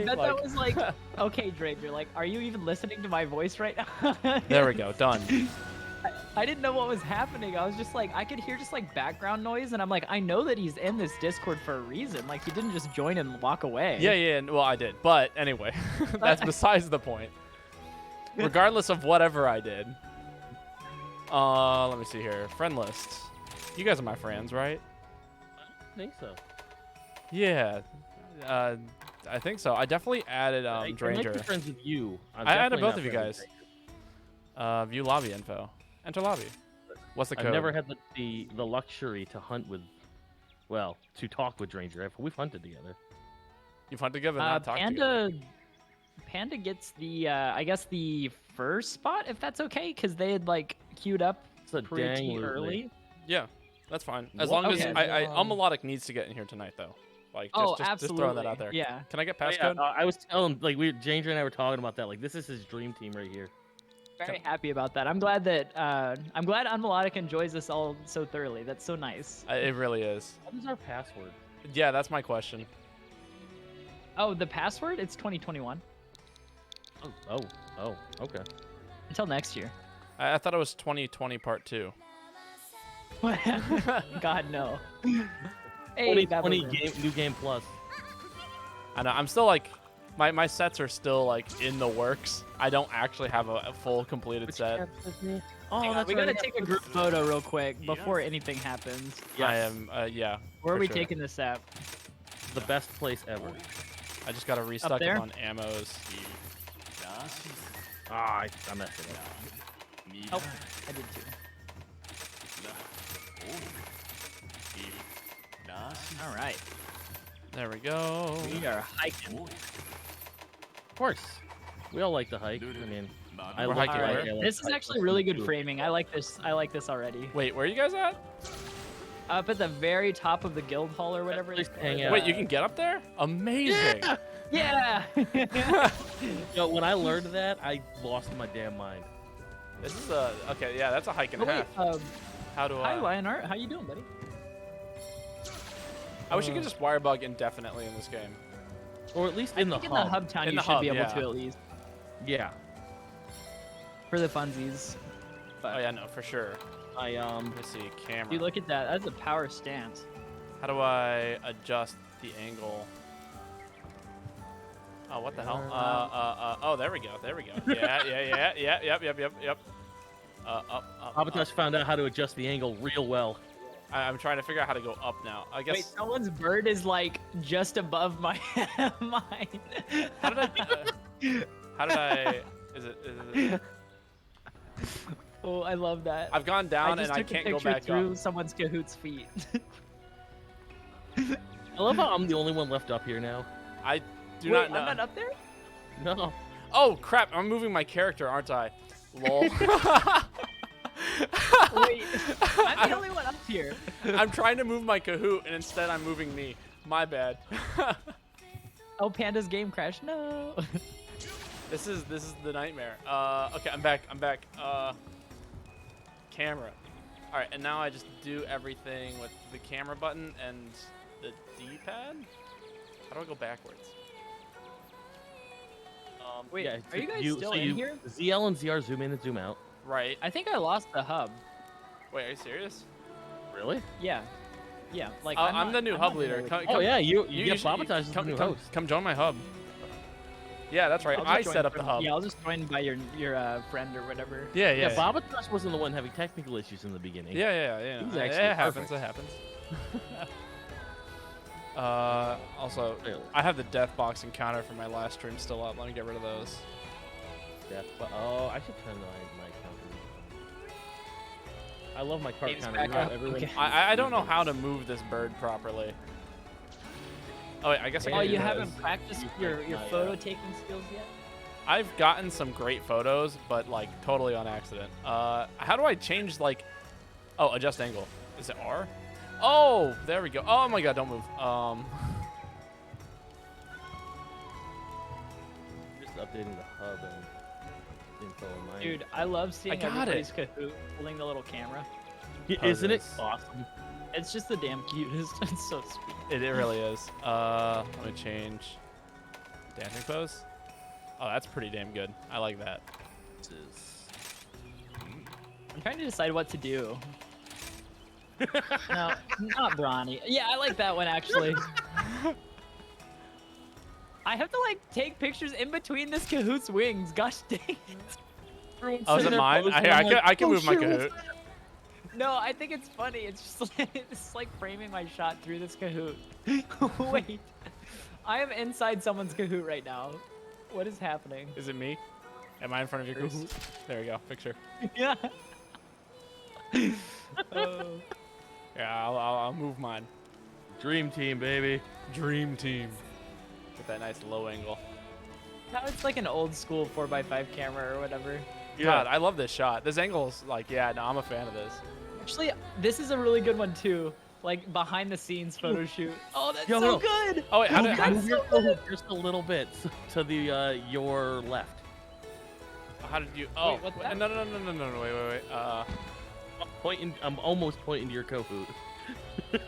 bet that was like, okay, Dranger, like, are you even listening to my voice right now? There we go, done. I didn't know what was happening. I was just like, I could hear just like background noise, and I'm like, I know that he's in this Discord for a reason. Like, he didn't just join and walk away. Yeah, well, I did. But anyway, that's besides the point. Regardless of whatever I did. Let me see here. Friend list. You guys are my friends, right? I think so. Yeah. I think so. I definitely added I might Dranger. be friends with you. I added both of you guys. View lobby info. Enter lobby. What's the code? I've never had the luxury to hunt with, well, to talk with Dranger. We've hunted together. You've hunted together, not talked together. Panda gets the, I guess the first spot, if that's okay, because they had like queued up pretty early. Yeah, that's fine. As long as Unmelodic needs to get in here tonight, though. Like, just absolutely. throwing that out there. Yeah. Can I get passcode? I was telling, like, Dranger and I were talking about that. Like, this is his dream team right here. Very happy about that. I'm glad that Unmelodic enjoys this all so thoroughly. That's so nice. It really is. What is our password? Yeah, that's my question. Oh, the password? It's 2021. Oh, okay. Until next year. I thought it was 2020 part 2. God, no. Hey, 2020 new game plus. I know. I'm still like, my sets are still like in the works. I don't actually have a full completed set. Oh, that's we gotta take a group photo real quick before anything happens. Yes. I am. Yeah. Where are we taking this at? The best place ever. I just gotta restock up on ammos. Ah, I messed it up. Oh, I did too. All right. There we go. We are hiking. Of course. We all like to hike. I mean, I We're like hiking it. where? Like This is actually really good framing. I like this. I like this already. Wait, where are you guys at? Up at the very top of the guild hall or whatever. Wait, you can get up there? Amazing. Yeah. Yo, when I learned that, I lost my damn mind. This is a okay. Yeah, that's a hike and a half. How do I? Hi, Lionheart. How you doing, buddy? I wish you could just wire bug indefinitely in this game. Or at least in the hub. In the hub town, you should be able to at least. Yeah. For the funsies. But oh yeah, no, for sure. Let me see, camera. Dude, look at that. That's a power stance. How do I adjust the angle? Oh, what the hell? Oh, there we go. There we go. Yeah. Yep. Up. Babotosh found out how to adjust the angle real well. I'm trying to figure out how to go up now. I guess. Wait, someone's bird is like just above my mine. How did I? Is it? Oh, I love that. I've gone down and I can't go back through up. someone's Kahoot's feet. I love how I'm the only one left up here now. I do not know. I'm not up there? No. Oh crap! I'm moving my character, aren't I? Lol. Wait, I'm the only one up here. I'm trying to move my Kahoot, and instead I'm moving me. My bad. Oh, Panda's game crashed. No. This is the nightmare. Okay, I'm back. Camera. All right, and now I just do everything with the camera button and the D-pad. How do I go backwards? Wait, yeah, are you guys still in here? ZL and ZR zoom in and zoom out. Right. I think I lost the hub. Wait, are you serious? Really? Yeah. Like I'm the new hub leader. Oh yeah, you get Babotosh as the new host. Come join my hub. Yeah, that's right. I set up the hub. Yeah, I'll just join by your friend or whatever. Yeah. Babotosh wasn't the one having technical issues in the beginning. Yeah. It happens. It happens. Also, I have the death box encounter from my last stream still up. Let me get rid of those. Oh, I should turn my counter. I love my cart counter. Okay. I don't know how to move this bird properly. Oh wait, I guess I can. Oh, you haven't practiced your photo taking skills yet? I've gotten some great photos, but like totally on accident. How do I change like? Oh, adjust angle. Is it R? Oh, there we go. Oh my God, don't move. Just updating the hub and info on mine. Dude, I love seeing everybody's Kahoot holding the little camera. Isn't it awesome? It's just the damn cutest. It's so sweet. It really is. Let me change. Dancing pose. Oh, that's pretty damn good. I like that. I'm trying to decide what to do. No, not Brawny. Yeah, I like that one actually. I have to like take pictures in between this Kahoot's wings. Gosh dang it. Oh, is it mine? I can move my Kahoot. No, I think it's funny. It's just like, it's like framing my shot through this Kahoot. Wait, I am inside someone's Kahoot right now. What is happening? Is it me? Am I in front of your Kahoot? There we go. Picture. Yeah. Oh. Yeah, I'll move mine. Dream team, baby. Dream team. With that nice low angle. Now it's like an old school 4x5 camera or whatever. Yeah. God, I love this shot. This angle's like, yeah, no, I'm a fan of this. Actually, this is a really good one too. Like behind the scenes photo shoot. Oh, that's Yo, so no. good. Oh wait, how Move did your Kahoot just a little bit to the your left. how did you? Oh, Wait, what's that? no, wait. I'm almost pointing to your Kahoot. I'm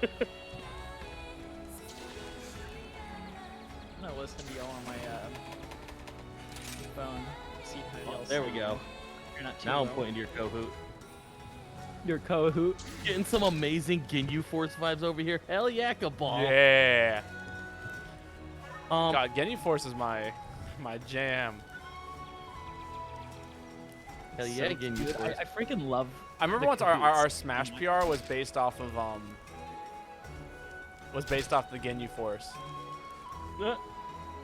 gonna listen to y'all on my phone. See how y'all There we sound. go. You're not too Now I'm low. pointing to your Kahoot. Your Kahoot. Getting some amazing Ginyu Force vibes over here. Hell yeah, Cabal. Yeah. Um, God, Ginyu Force is my jam. hell yeah, So Ginyu cute. Force. I freaking love. I remember The once Kahoots. our Smash PR was based off of the Ginyu Force.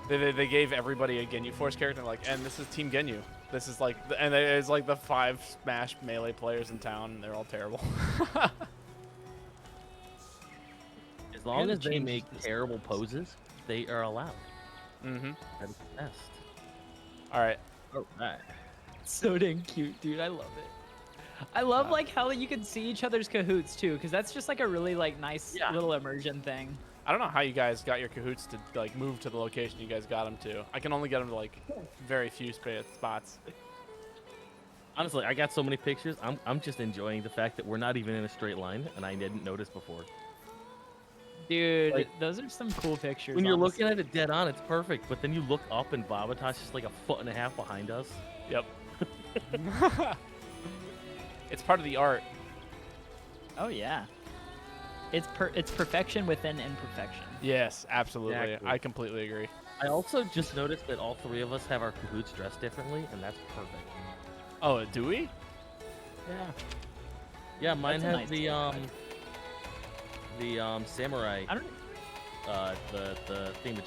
They gave everybody a Ginyu Force character, like, and this is Team Ginyu. This is like, and it's like the 5 Smash Melee players in town, and they're all terrible. As long gonna as they change make this. terrible poses, they are allowed. Mm-hmm. That is the best. All right. Alright. So dang cute, dude. I love it. I love like how you can see each other's Kahoots too, because that's just like a really like nice Yeah. little immersion thing. I don't know how you guys got your Kahoots to like move to the location you guys got them to. I can only get them to like very few spots. Honestly, I got so many pictures. I'm just enjoying the fact that we're not even in a straight line, and I didn't notice before. Dude, Like, those are some cool pictures. When you're honestly. looking at it dead on, it's perfect. But then you look up, and Babotosh is like 1.5 feet behind us. Yep. It's part of the art. Oh yeah. It's perfection within imperfection. Yes, absolutely. Exactly. I completely agree. I also just noticed that all 3 of us have our Kahoots dressed differently, and that's perfect. Oh, do we? Yeah. Yeah, mine That's a has nice the samurai, I don't the thingamajig.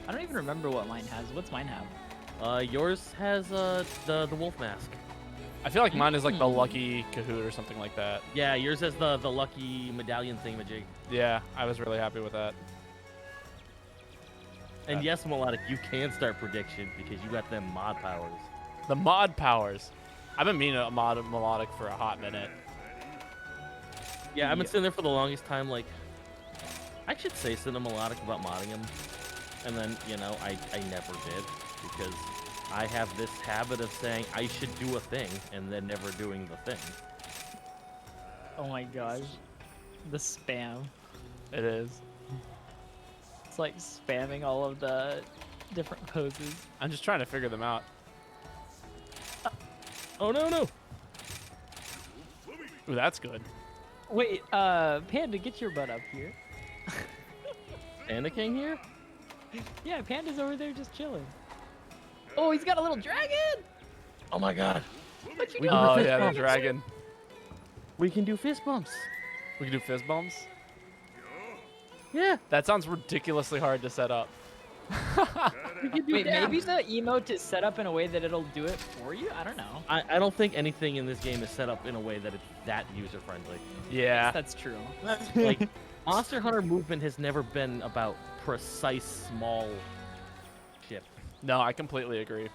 I don't even remember what mine has. What's mine have? Yours has the wolf mask. I feel like mine is like the lucky Kahoot or something like that. Yeah, yours has the lucky medallion thingamajig. Yeah, I was really happy with that. And yes, Melodic, you can start prediction because you got them mod powers. The mod powers. I've been meaning a mod Melodic for a hot minute. Yeah, I've been sitting there for the longest time, like, I should say something to Melodic about modding him. And then, you know, I never did because I have this habit of saying I should do a thing and then never doing the thing. Oh my gosh. The spam. It is. It's like spamming all of the different poses. I'm just trying to figure them out. Oh, no. Ooh, that's good. Wait, Panda, get your butt up here. Panda King here? Yeah, Panda's over there just chilling. Oh, he's got a little dragon! Oh my god. What you We doing? can do Oh fist yeah, the bumps. dragon. We can do fist bumps. We can do fist bumps. Yeah. That sounds ridiculously hard to set up. We can do Wait, dabs. maybe the emote is set up in a way that it'll do it for you? I don't know. I don't think anything in this game is set up in a way that it's that user friendly. Yeah. That's true. Like Monster Hunter movement has never been about precise small shit. No, I completely agree.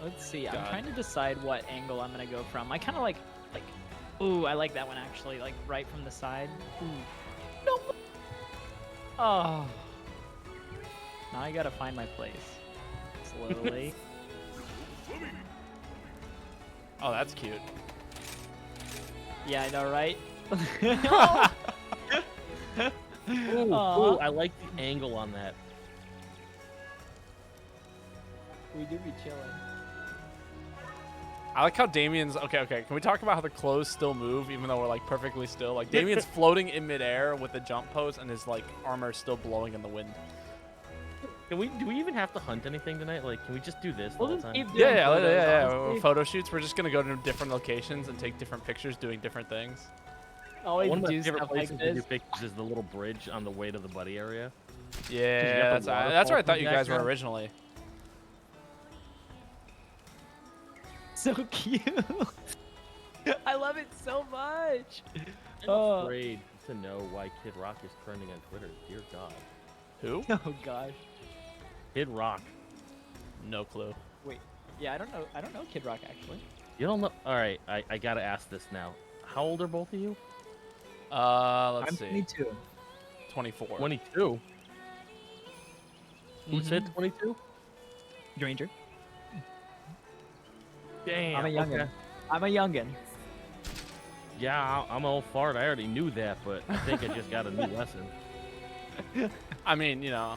Let's see. God. I'm trying to decide what angle I'm gonna go from. I kind of like, ooh, I like that one actually. Like right from the side. Ooh. No. Oh. Now I gotta find my place. Slowly. Oh, that's cute. Yeah, I know, right? Ooh, Aw. I like the angle on that. We do be chilling. I like how Damien's okay. Can we talk about how the clothes still move even though we're like perfectly still? Like Damien's floating in midair with the jump pose and his like armor is still blowing in the wind. Do we even have to hunt anything tonight? Like, can we just do this the We'll whole just time? keep doing Yeah. photos, honestly. Photo shoots. We're just gonna go to different locations and take different pictures doing different things. Always One of my do favorite stuff like places to do this. pictures is the little bridge on the way to the buddy area. Yeah, the that's where I waterfall thought you from guys were background. originally. So cute. I love it so much. I'm Oh. afraid to know why Kid Rock is trending on Twitter. Dear God. Who? Oh gosh. Kid Rock. No clue. Wait. Yeah, I don't know. I don't know Kid Rock actually. You don't know? All right, I gotta ask this now. How old are both of you? Let's I'm see. 22. 24. 22. Who said 22? Dranger. Damn. I'm a youngin. okay. I'm a youngin. Yeah, I'm an old fart. I already knew that, but I think I just got a new lesson. I mean, you know.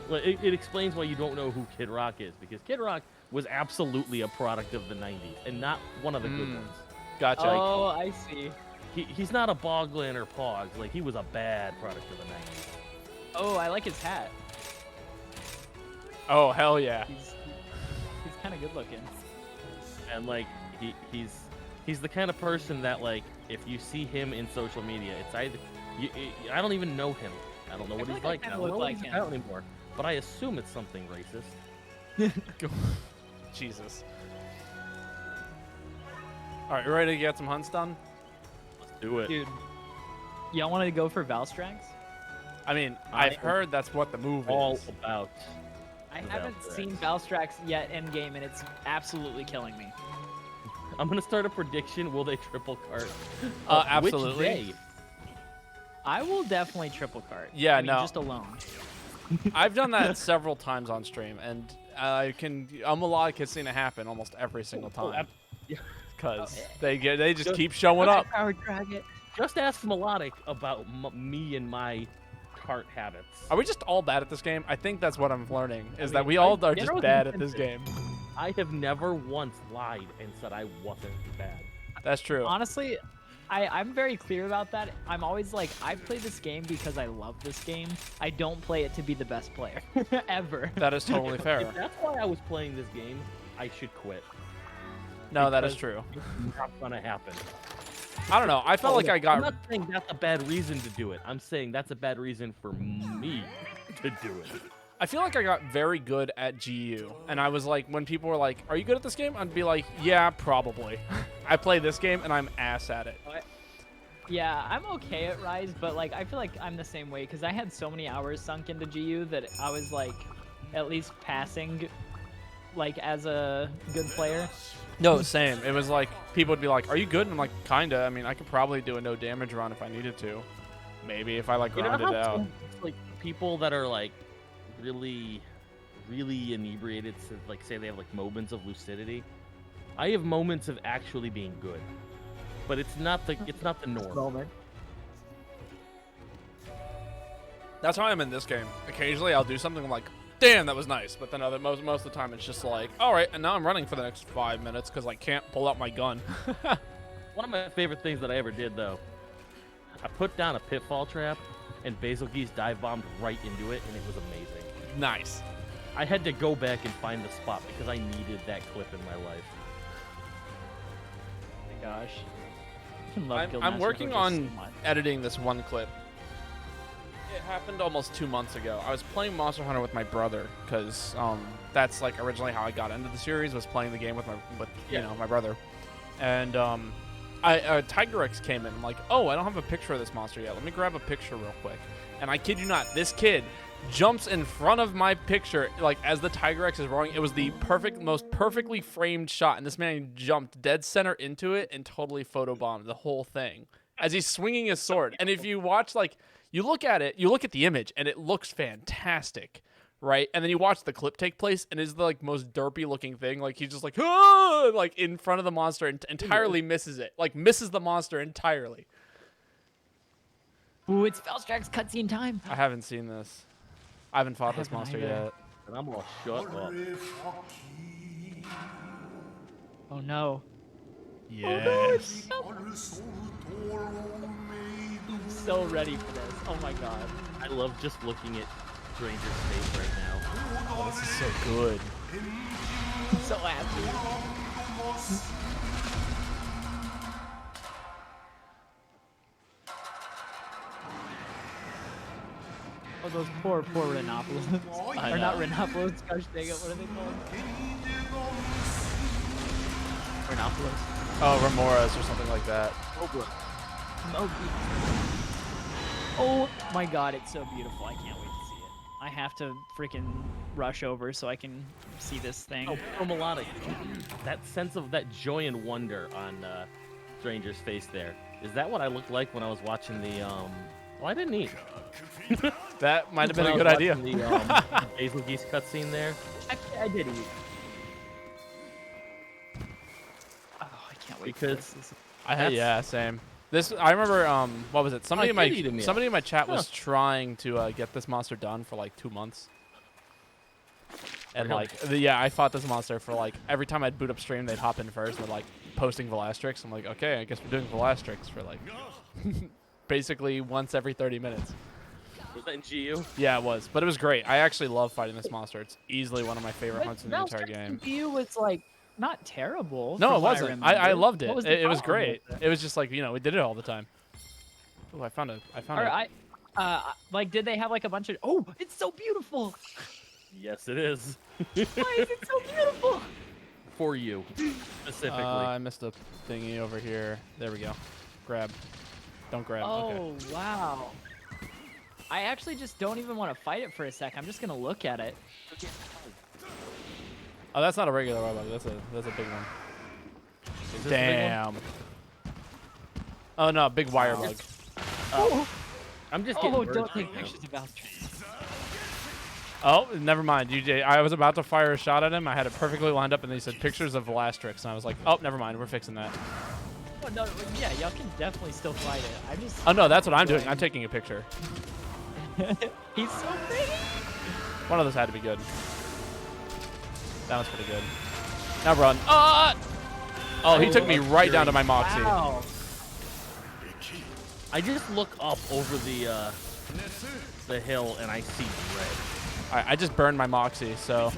Well, it explains why you don't know who Kid Rock is, because Kid Rock was absolutely a product of the 90s, and not one of the good ones. Gotcha. Oh, I see. He's not a Boglin or Pogs. Like, he was a bad product of the 90s. Oh, I like his hat. Oh, hell yeah. He's kind of good looking. And, like, he's the kind of person that, like, if you see him in social media, it's either... I don't even know him. I don't know what feel he's like like. I I kinda don't know look what like he's him. about anymore. But I assume it's something racist. Jesus. All right, you ready to get some hunts done? Let's do it. Dude, y'all want to go for Valstrax? I mean, I've heard that's what the move All is. about... I The haven't Valstrax. seen Valstrax yet in game, and it's absolutely killing me. I'm gonna start a prediction. Will they triple cart? Absolutely. Which day? I will definitely triple cart. Yeah, I mean, no. just alone. I've done that several times on stream, and Unmelodic has seen it happen almost every single time. yeah. Because they just keep showing up. Power drag it. Just ask Melodic about me and my cart habits. Are we just all bad at this game? I think that's what I'm learning, is that mean, we all are you just know, bad at this game. I have never once lied and said I wasn't bad. That's true. Honestly, I'm very clear about that. I'm always like, I play this game because I love this game. I don't play it to be the best player, ever. That is totally fair. If that's why I was playing this game, I should quit. No, that is Because true. It's not gonna happen. I don't know. I felt like I I'm got... not saying that's a bad reason to do it. I'm saying that's a bad reason for me to do it. I feel like I got very good at GU, and I was like, when people were like, "Are you good at this game?" I'd be like, "Yeah, probably." I play this game, and I'm ass at it. Yeah, I'm okay at Rise, but like I feel like I'm the same way because I had so many hours sunk into GU that I was like, at least passing, like as a good player. No, same. It was like people would be like, "Are you good?" And I'm like, "Kinda." I mean, I could probably do a no damage run if I needed to. Maybe if I like You know grounded how out. it's like people that are like really inebriated, so, like say they have like moments of lucidity. I have moments of actually being good, but it's not the norm. Moment. That's how I'm in this game. Occasionally, I'll do something like, "Damn, that was nice," but then most of the time, it's just like, "All right," and now I'm running for the next 5 minutes because I can't pull out my gun. One of my favorite things that I ever did though, I put down a pitfall trap, and Basil Geese dive bombed right into it, and it was amazing. Nice. I had to go back and find the spot because I needed that clip in my life. Oh my gosh. I love I'm Guildmaster working Hojo on so much. editing this one clip. It happened almost 2 months ago. I was playing Monster Hunter with my brother because that's like originally how I got into the series, was playing the game with my brother. And Tiger X came in. I'm like, "Oh, I don't have a picture of this monster yet. Let me grab a picture real quick." And I kid you not, this kid jumps in front of my picture, like as the Tiger X is roaring. It was the most perfectly framed shot, and this man jumped dead center into it and totally photobombed the whole thing as he's swinging his sword. And if you watch, like, you look at the image, and it looks fantastic, right? And then you watch the clip take place, and it's the like most derpy looking thing. Like he's just like, "Ah!" like in front of the monster and entirely misses it, like misses the monster entirely. Ooh, it's Valstrax cutscene time. I haven't seen this. I haven't fought this haven't monster either. yet. and I'm all shut up. Oh no. Yes. I'm so ready for this. Oh my god. I love just looking at Dranger's face right now. Oh, this is so good. I'm so happy. Oh, those poor Rhinopolis. I Or not know. Rhinopolis, gosh dang it, what are they called? Rhinopolis. Oh, Remoras or something like that. Cobra. Oh my god, it's so beautiful. I can't wait to see it. I have to freaking rush over so I can see this thing. Oh, so melodic. That sense of that joy and wonder on Stranger's face there. Is that what I looked like when I was watching the Well, I didn't eat. That might have been When a I good was idea. watching The Basil Geese cutscene there. Actually, I did eat. Oh, I can't wait for Because this. Yeah, same. This I remember. What was it? Somebody in did eat a my meal. somebody in my chat was trying to get this monster done for like 2 months. And Really? yeah, I fought this monster for like every time I'd boot up stream, they'd hop in first and they're like posting Velastrix. I'm like, okay, I guess we're doing Velastrix for like basically once every 30 minutes. Was that in GU? Yeah, it was, but it was great. I actually love fighting this monster. It's easily one of my favorite hunts in the entire game. View was like not terrible. No, from it what wasn't. I remember. loved it. What was the It was problem great. with It was just like, we did it all the time. Oh, I found Or a like, did they have like a bunch of? Oh, it's so beautiful. Yes, it is. Why is it so beautiful? For you, specifically. I missed a thingy over here. There we go. Grab. Don't grab. Okay. Oh wow. I actually just don't even want to fight it for a sec. I'm just gonna look at it. Oh, that's not a regular robot. That's a big one. Is this a big one? Damn. Oh no, big wire bug. Oh, I'm just getting oh birds don't right take now. pictures about trains. Oh, never mind. I was about to fire a shot at him. I had it perfectly lined up, and they said pictures of Velastrix, and I was like, oh, never mind. We're fixing that. Oh no, yeah, y'all can definitely still fight it. I just. Oh no, that's what I'm doing. I'm taking a picture. He's so pretty. One of those had to be good. That was pretty good. Now run. Ah! Oh, he took me right down to my Moxie. Wow. I just look up over the hill and I see red. All right, I just burned my Moxie, so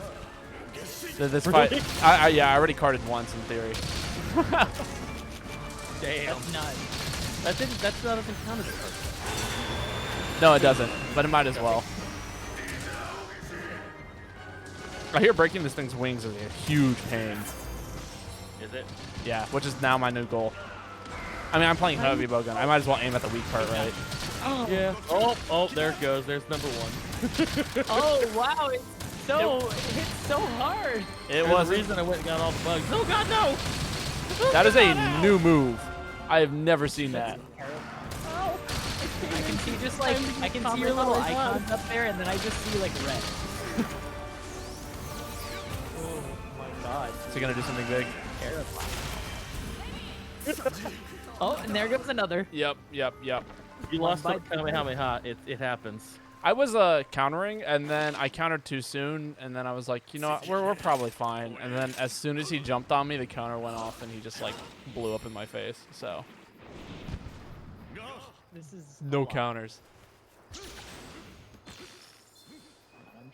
this Really? fight. Yeah, I already carded once in theory. Damn. That's nuts. That doesn't count as a card. No, it doesn't, but it might as well. I hear breaking this thing's wings is a huge pain. Is it? Yeah, which is now my new goal. I mean, I'm playing heavy bowgun. I might as well aim at the weak part, right? Oh. Yeah. Oh, there it goes. There's number one. Oh wow, it hits so hard. It There's was. the reason I went and got all the bugs. Oh God, no! That is a new move. I have never seen that. Oh. I can see just like I can see your little icons up there, and then I just see like red. Oh my god. Is he gonna do something big? Terrifying. Oh, and there goes another. Yep. You lost the Bite. Kamehameha. It happens. I was countering, and then I countered too soon, and then I was like, you know what, we're probably fine. And then as soon as he jumped on me, the counter went off, and he just like blew up in my face. So This is no a lot. counters. I'm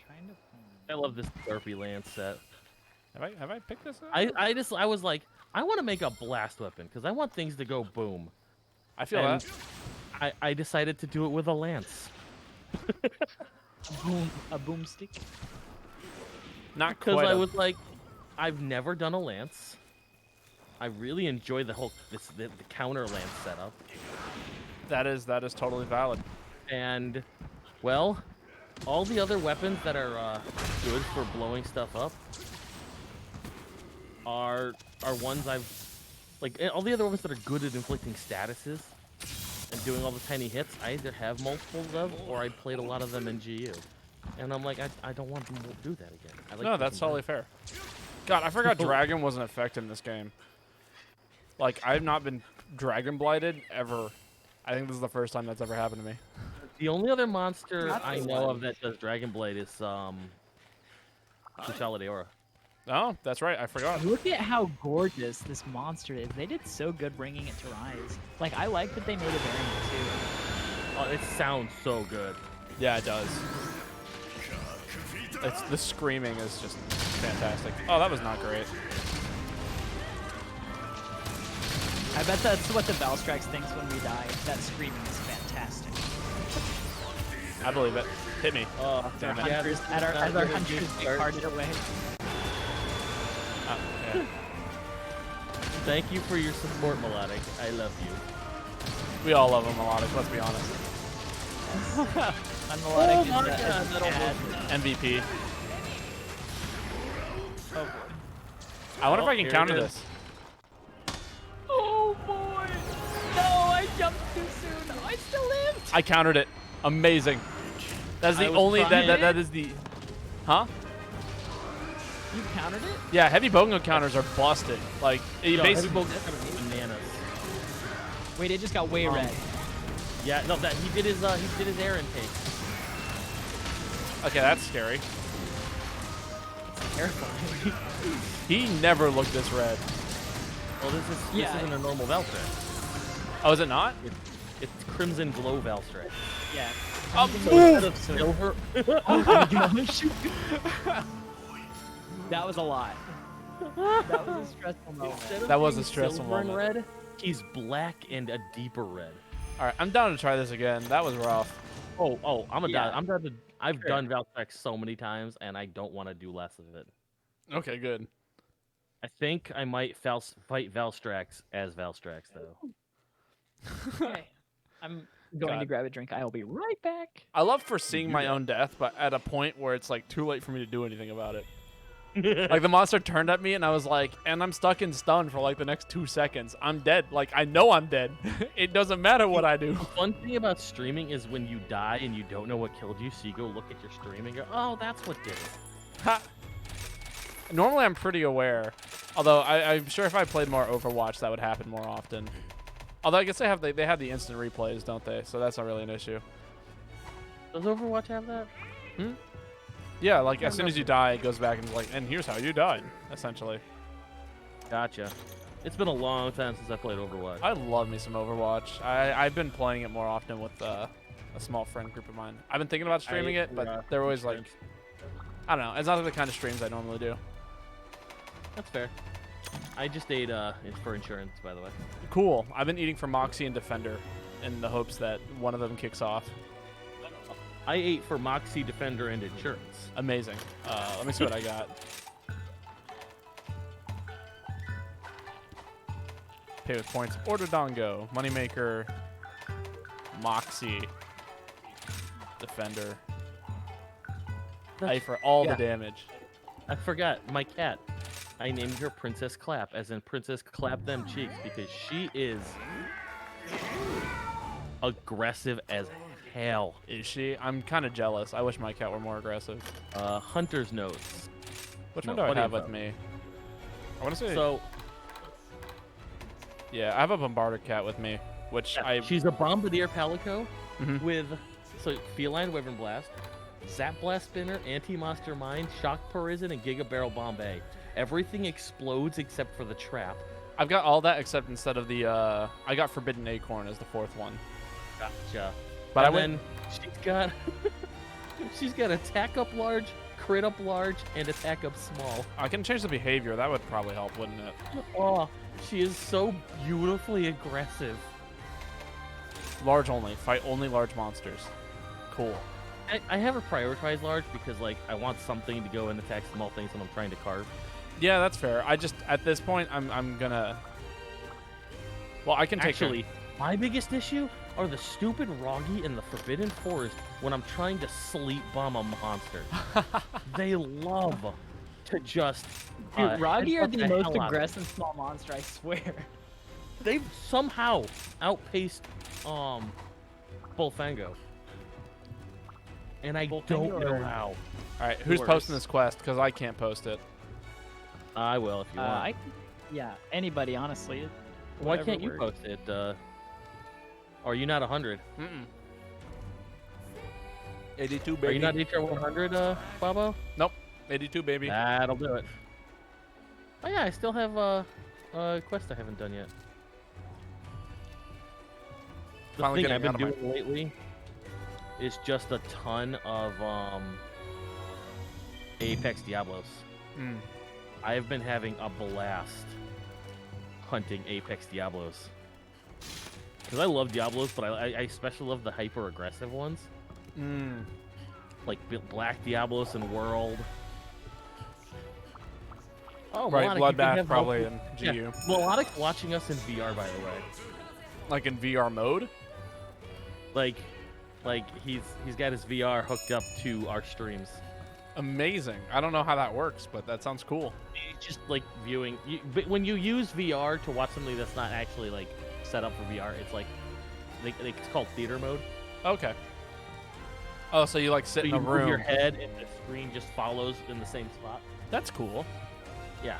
trying to find. I love this Derpy Lance set. Have I picked this up? I was like, I want to make a blast weapon because I want things to go boom. I feel And that. I decided to do it with a lance. A boomstick. Not Because quite. I was like, I've never done a lance. I really enjoy the whole the counter lance setup. That is totally valid. And well, all the other weapons that are good for blowing stuff up are ones I've like all the other weapons that are good at inflicting statuses and doing all the tiny hits. I either have multiples of, or I played a lot of them in GU. And I'm like, I don't want to do that again. I like No, to that's combine. totally fair. God, I forgot Dragon wasn't effective in this game. Like, I've not been Dragon Blighted ever. I think this is the first time that's ever happened to me. The only other monster That's I the know one. of that does Dragon Blade is Kushala Oh, that's right. I forgot. Look at how gorgeous this monster is. They did so good bringing it to Rise. Like, I like that they made a variant too. Oh, it sounds so good. Yeah, it does. The screaming is just fantastic. Oh, that was not great. I bet that's what the Valstrax thinks when we die. That screaming is fantastic. I believe it. Hit me. Oh, Damn it. yeah, Hunters, as our hunters get carted away. Oh, yeah. Thank you for your support, Melodic. I love you. We all love him Melodic, let's be honest. Unmelodic my is God, a that'll bad. MVP. Oh boy. I wonder if I here can it counter is. this. Oh boy! No, I jumped too soon. I still lived. I countered it. Amazing. That's the I was only trying. that is the. Huh? You countered it? Yeah, heavy bongo counters are busted. Like you No, heavy basically. bogey's gonna be bananas. Wait, it just got way red. Yeah, no, that he did his air intake. Okay, that's scary. It's terrifying. He never looked this red. Well, this Yeah. isn't a normal Valstrax. Oh, is it not? It's Crimson Glow Valstrax. Yeah. Oh, Instead of silver. Oh my gosh. That was a lot. That was a stressful moment. Instead of That was a being stressful silver and moment. red, he's black and a deeper red. All right, I'm down to try this again. That was rough. Oh, I'm Yeah. done to. I've Sure. done Valstrax so many times, and I don't want to do less of it. Okay, good. I think I might fight Valstrax as Valstrax, though. Okay. I'm going to God. grab a drink. I will be right back. I love foreseeing do my that. own death, but at a point where it's like too late for me to do anything about it. Like the monster turned at me and I was like, and I'm stuck in stun for like the next 2 seconds. I'm dead. Like I know I'm dead. It doesn't matter what I do. The fun thing about streaming is when you die and you don't know what killed you, so you go look at your stream and go, oh, that's what did it. Ha. Normally I'm pretty aware. Although I'm sure if I played more Overwatch that would happen more often. Although I guess they have the instant replays, don't they? So that's not really an issue. Does Overwatch have that? Yeah, like as soon as you die, it goes back and is like, and here's how you died, essentially. Gotcha. It's been a long time since I played Overwatch. I love me some Overwatch. I've been playing it more often with a small friend group of mine. I've been thinking about streaming it, but they're always like, I don't know. It's not the kind of streams I normally do. That's fair. I just ate for insurance, by the way. Cool. I've been eating for Moxie and Defender in the hopes that one of them kicks off. I ate for Moxie, Defender, and insurance. Amazing. Let me see what I got. Pay with points. Order Dongo. Moneymaker. Moxie. Defender. Pay for all the damage. I forgot my cat. I named her Princess Clap, as in Princess Clap Them Cheeks, because she is aggressive as hell. Is she? I'm kind of jealous. I wish my cat were more aggressive. Hunter's Notes. Which No, one do I plenty have of with them. me? I want to say. So Yeah, I have a Bombardier cat with me, which she's a Bombardier Palico Mhm. with Feline Wyvern Blast, Zap Blast Spinner, Anti-Monster Mine, Shock Parison, and Giga Barrel Bombay. Everything explodes except for the trap. I've got all that except instead of the I got Forbidden Acorn as the 4th one. Gotcha. But And I then she's got attack up large, crit up large, and attack up small. I can change the behavior. That would probably help, wouldn't it? Oh, she is so beautifully aggressive. Large only. Fight only large monsters. Cool. I have her prioritize large because I want something to go and attack small things when I'm trying to carve. Yeah, that's fair. I just at this point I'm gonna. Well, I can take her- Actually, my biggest issue are the stupid Roggy in the Forbidden Forest when I'm trying to sleep bomb a monster. They love to just Dude, Roggy are headbutt the most hell out of it. aggressive small monster, I swear. They've somehow outpaced Bullfango. And I don't Bullfango know or- how. All right, who's Worse. posting this quest? Because I can't post it. I will if you want. Yeah, anybody, honestly. Why whatever can't you works. post it? Are you not 100? Mm-mm. 82 Are you not HR 100, Babo? Nope. 82, baby. That'll do it. Oh yeah, I still have a quest I haven't done yet. The Finally thing getting I've been out of doing lately is just a ton of Apex Diablos. Mm. I have been having a blast hunting Apex Diablos. Because I love Diablos, but I especially love the hyper-aggressive ones. Mm. Like Black Diablos and World. Oh, Right, Melodic, you can Bloodbath have probably multiple- in GU. Yeah. Melodic watching us in VR, by the way. Like in VR mode? Like he's got his VR hooked up to our streams. Amazing. I don't know how that works, but that sounds cool. It's just like viewing. But when you use VR to watch something that's not actually like set up for VR, it's like it's called theater mode. Okay. Oh, so you like sit So in you a move room. your head and the screen just follows in the same spot. That's cool. Yeah.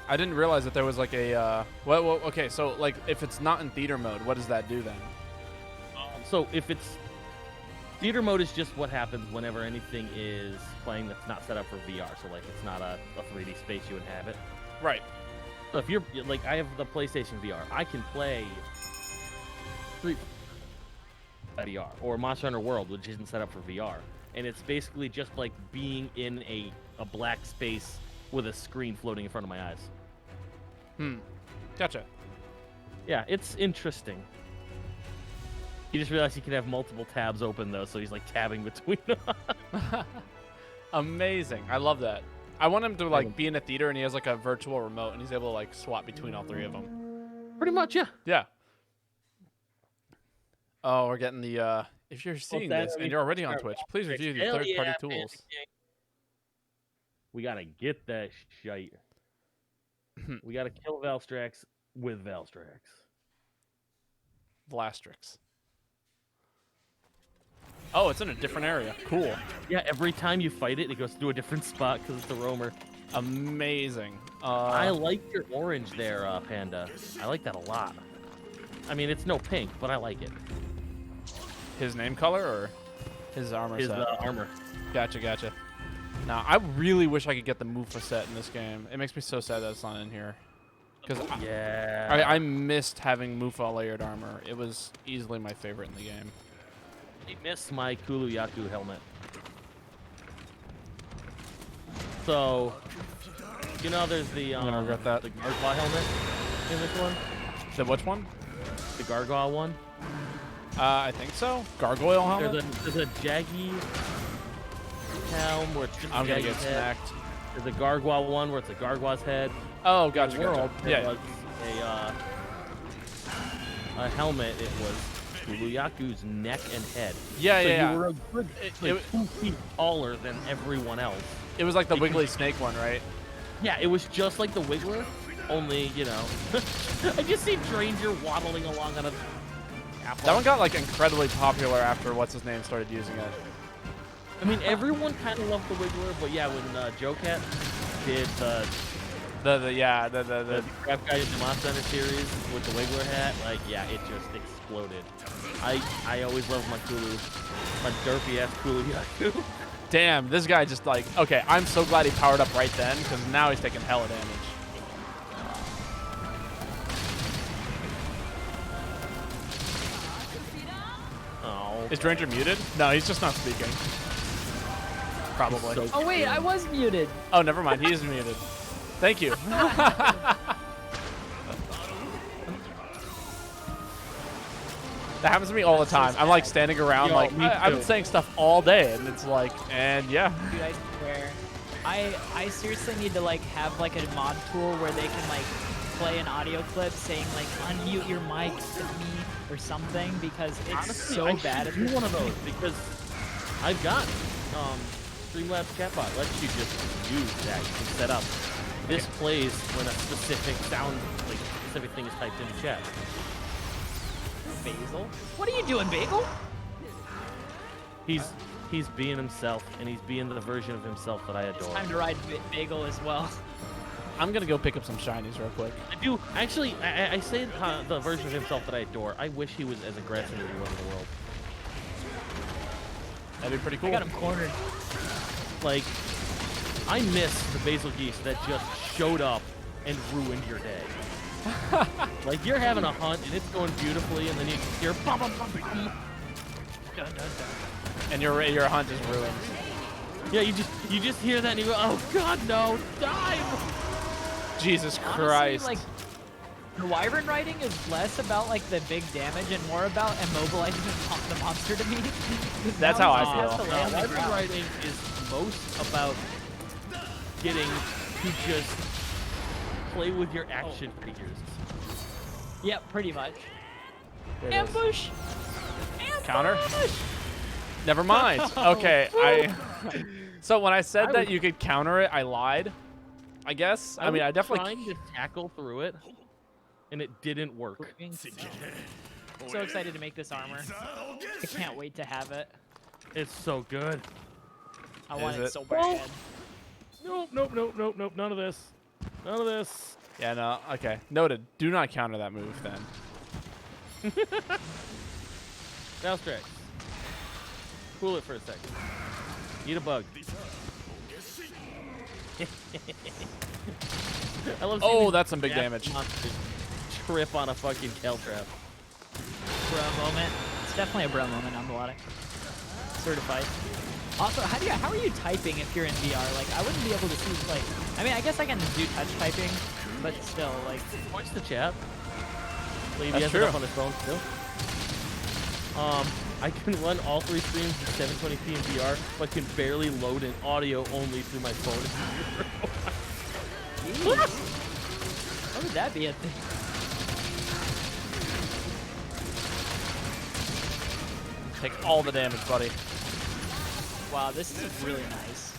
I didn't realize that there was like a well, okay, so like if it's not in theater mode, what does that do then? So if it's theater mode is just what happens whenever anything is playing that's not set up for VR. So like it's not a 3D space you inhabit. Right. So if you're like I have the PlayStation VR, I can play VR or Monster Hunter World, which isn't set up for VR, and it's basically just like being in a black space with a screen floating in front of my eyes. Gotcha. Yeah, it's interesting. You just realize he can have multiple tabs open though, so he's like tabbing between them. Amazing. I love that. I want him to like be in a theater and he has like a virtual remote and he's able to like swap between all three of them. Pretty much, yeah. Yeah. Oh, we're getting the if you're seeing this and you're already on Twitch, please review the third-party tools. We gotta get that shite. We gotta kill Valstrax with Valstrax. Vlastrix. Oh, it's in a different area. Cool. Yeah, every time you fight it, it goes through a different spot because it's a roamer. Amazing. I like your orange there, Panda. I like that a lot. I mean, it's no pink, but I like it. His name color or his armor His set? armor. Gotcha. Now, I really wish I could get the Mufa set in this game. It makes me so sad that it's not in here. Because I missed having Mufa layered armor. It was easily my favorite in the game. I missed my Kuluyaku helmet. So, you know, there's the I'm gonna regret that. the Gargoyle helmet in this one. The which one? The Gargoyle one. I think so. Gargoyle helmet? There's a Jaggy helm where it's just I'm gonna Jaggy's get head. smacked. There's a Gargoyle one where it's a Gargoyle's head. Oh, gotcha. World, Yeah. was a helmet. It was Kuluyaku's neck and head. Yeah, so yeah. you were a good, like, 2 feet taller than everyone else. It was like the Wiggly Snake one, right? Yeah, it was just like the Wiggler, only, you know. I just see Dranger waddling along on a apple. That one got like incredibly popular after what's his name started using it. I mean, everyone kind of loved the Wiggler, but yeah, when Joe Cat did the Crap Guy in the Monster Hunter series with the Wiggler hat, like, yeah, it just exploded. I always loved my derpy ass Kuluyaku. Damn, this guy just like, okay, I'm so glad he powered up right then, because now he's taking hella damage. Oh. Is Dranger muted? No, he's just not speaking. Probably. So Oh wait, I was muted. Oh, never mind. He is muted. Thank you. That happens to me all the time. I'm like standing around, Yo, like me I've been too. saying stuff all day, and it's like, and yeah. Dude, I swear. I seriously need to like have like a mod tool where they can like play an audio clip saying like unmute your mic to me or something, because it's honestly, so I bad at should do this. one of those, because I've got Streamlabs chatbot lets you just use that. You can set up. This plays when a specific sound, like a specific thing is typed into chat. Basil? What are you doing, Bagel? He's being himself, and he's being the version of himself that I adore. Time to ride Bagel as well. I'm gonna go pick up some shinies real quick. I do actually. I say the version of himself that I adore. I wish he was as aggressive as he was in the world. That'd be pretty cool. I got him cornered. Like, I miss the basil geese that just showed up and ruined your day. Like, you're having a hunt and it's going beautifully, and then you hear bum, bum, bum, bum. Dun, dun, dun. And your hunt is ruined. Yeah, you just hear that and you go, oh god, no, dive! Jesus Honestly, Christ. like, the wyvern riding is less about like the big damage and more about immobilizing the monster to me. That's Now how he I just feel. has to lay on the Wyvern ground. riding is most about getting to just play with your action figures. Yep, pretty much. There it is. Ambush! Counter? Ambush! Never mind. Okay, So when I said I that was- you could counter it, I lied. I guess. I mean, I was definitely. trying to tackle through it, and it didn't work. So excited to make this armor. I can't wait to have it. It's so good. I want Is it it? so bad. Nope. None of this. None of this. Yeah, no. Okay. Noted. Do not counter that move then. Now strikes. Cool it for a second. Eat a bug. I love seeing Oh, these that's some big nasty damage. monsters trip on a fucking Caltrap. Bro moment. It's definitely a bro moment. I'm melodic. Certified. Also, how are you typing if you're in VR? Like, I wouldn't be able to see, like, I mean, I guess I can do touch typing, but still, like, Watch the chat. Leave That's has true. it up on his phone still. I can run all 3 streams at 720p in VR, but can barely load in audio only through my phone. jeez. How would that be a thing? Take all the damage, buddy. Wow, this is really nice.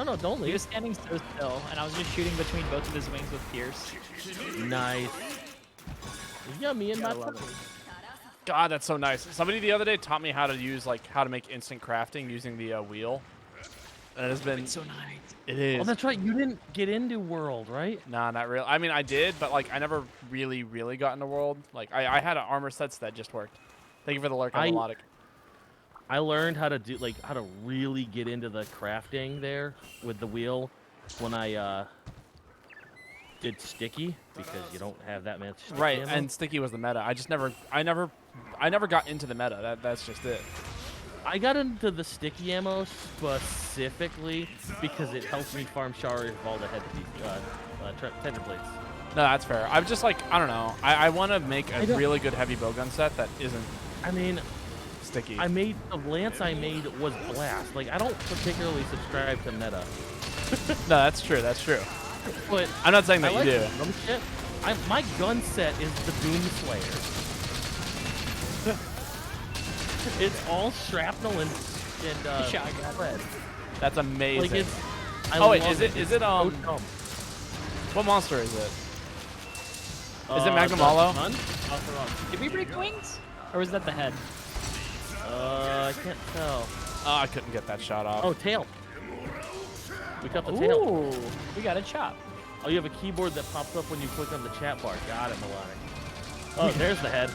No, don't He leave. was standing so still, and I was just shooting between both of his wings with Pierce. Nice. Yummy in my Gotta love tummy. it. God, that's so nice. Somebody the other day taught me how to use how to make instant crafting using the wheel. And it has been. It's so nice. It is. Oh, that's right. You didn't get into World, right? Nah, not real. I mean, I did, but I never really got into World. I had an armor sets that just worked. Thank you for the lurk, I'm melodic. I learned how to do how to really get into the crafting there with the wheel when I did sticky, because you don't have that much sticky Right, ammo. and sticky was the meta. I never got into the meta. That's just it. I got into the sticky ammo specifically because it helps me farm Shari of all the tender plates. No, that's fair. I'm just I don't know. I want to make a I don't- really good heavy bowgun set that isn't I mean, sticky. the lance I made was blast. Like, I don't particularly subscribe to meta, No, that's true. That's true. but I'm not saying I that like you do. some shit. My gun set is the Doom Slayer. It's all shrapnel and Shotgun. lead. That's amazing. Like it's. I Oh, wait, love is it- It's is it, so um, dumb. What monster is it? Is it The Magnamalo? gun? Off the run. Did we break wings? Or was that the head? I can't tell. Oh, I couldn't get that shot off. Oh, tail. We cut the tail. Ooh, we got a chop. Oh, you have a keyboard that pops up when you click on the chat bar. Got it, Melodic. Oh, there's the head.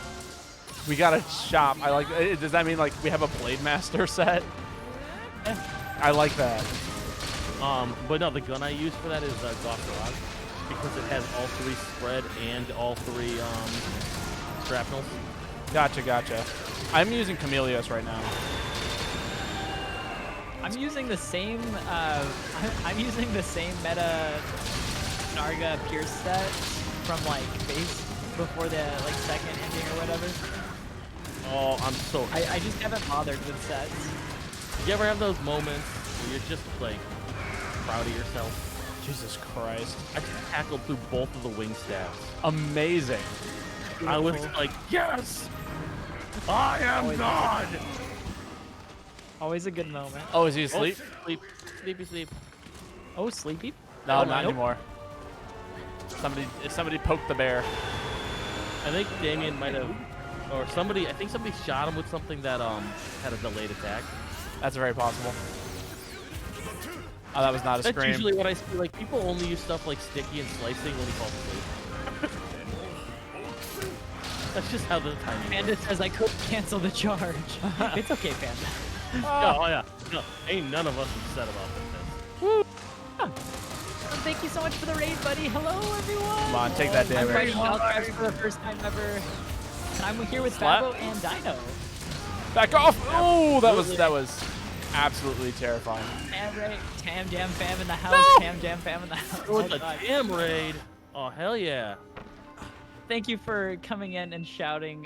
We got a shop. I like. Does that mean we have a Blade Master set? I like that. But no, the gun I use for that is Gossarock, because it has all 3 spread and all 3 shrapnels. Gotcha. I'm using Chameleos right now. I'm using the same. I'm using the same meta Narga Pierce set from base before the second ending or whatever. Oh, I'm so. I just haven't bothered with sets. You ever have those moments where you're just proud of yourself? Jesus Christ. I just tackled through both of the wing stabs. Amazing. I was like, yes, I am Always God. Always a good moment. Oh, is he asleep? Sleep. Oh, sleepy. No, Oh, not nope. anymore. Somebody poked the bear. I think Damien might have, or somebody. I think somebody shot him with something that had a delayed attack. That's very possible. Oh, that was not a That's scream. usually what I see. People only use stuff like sticky and slicing when he falls asleep. That's just how the timing Panda works. says I couldn't cancel the charge. It's okay, Panda. Oh yeah. No, ain't none of us upset about this. Thank you so much for the raid, buddy. Hello, everyone. Come on, take that I'm damage. fighting Babotosh for the first time ever. I'm here with Slap. Babo and Dino. Back off! Oh, that was absolutely terrifying. Tam Jam fam in the house. No! Tam Jam fam in the house. Oh, Oh, the God. damn raid. Oh hell yeah. Thank you for coming in and shouting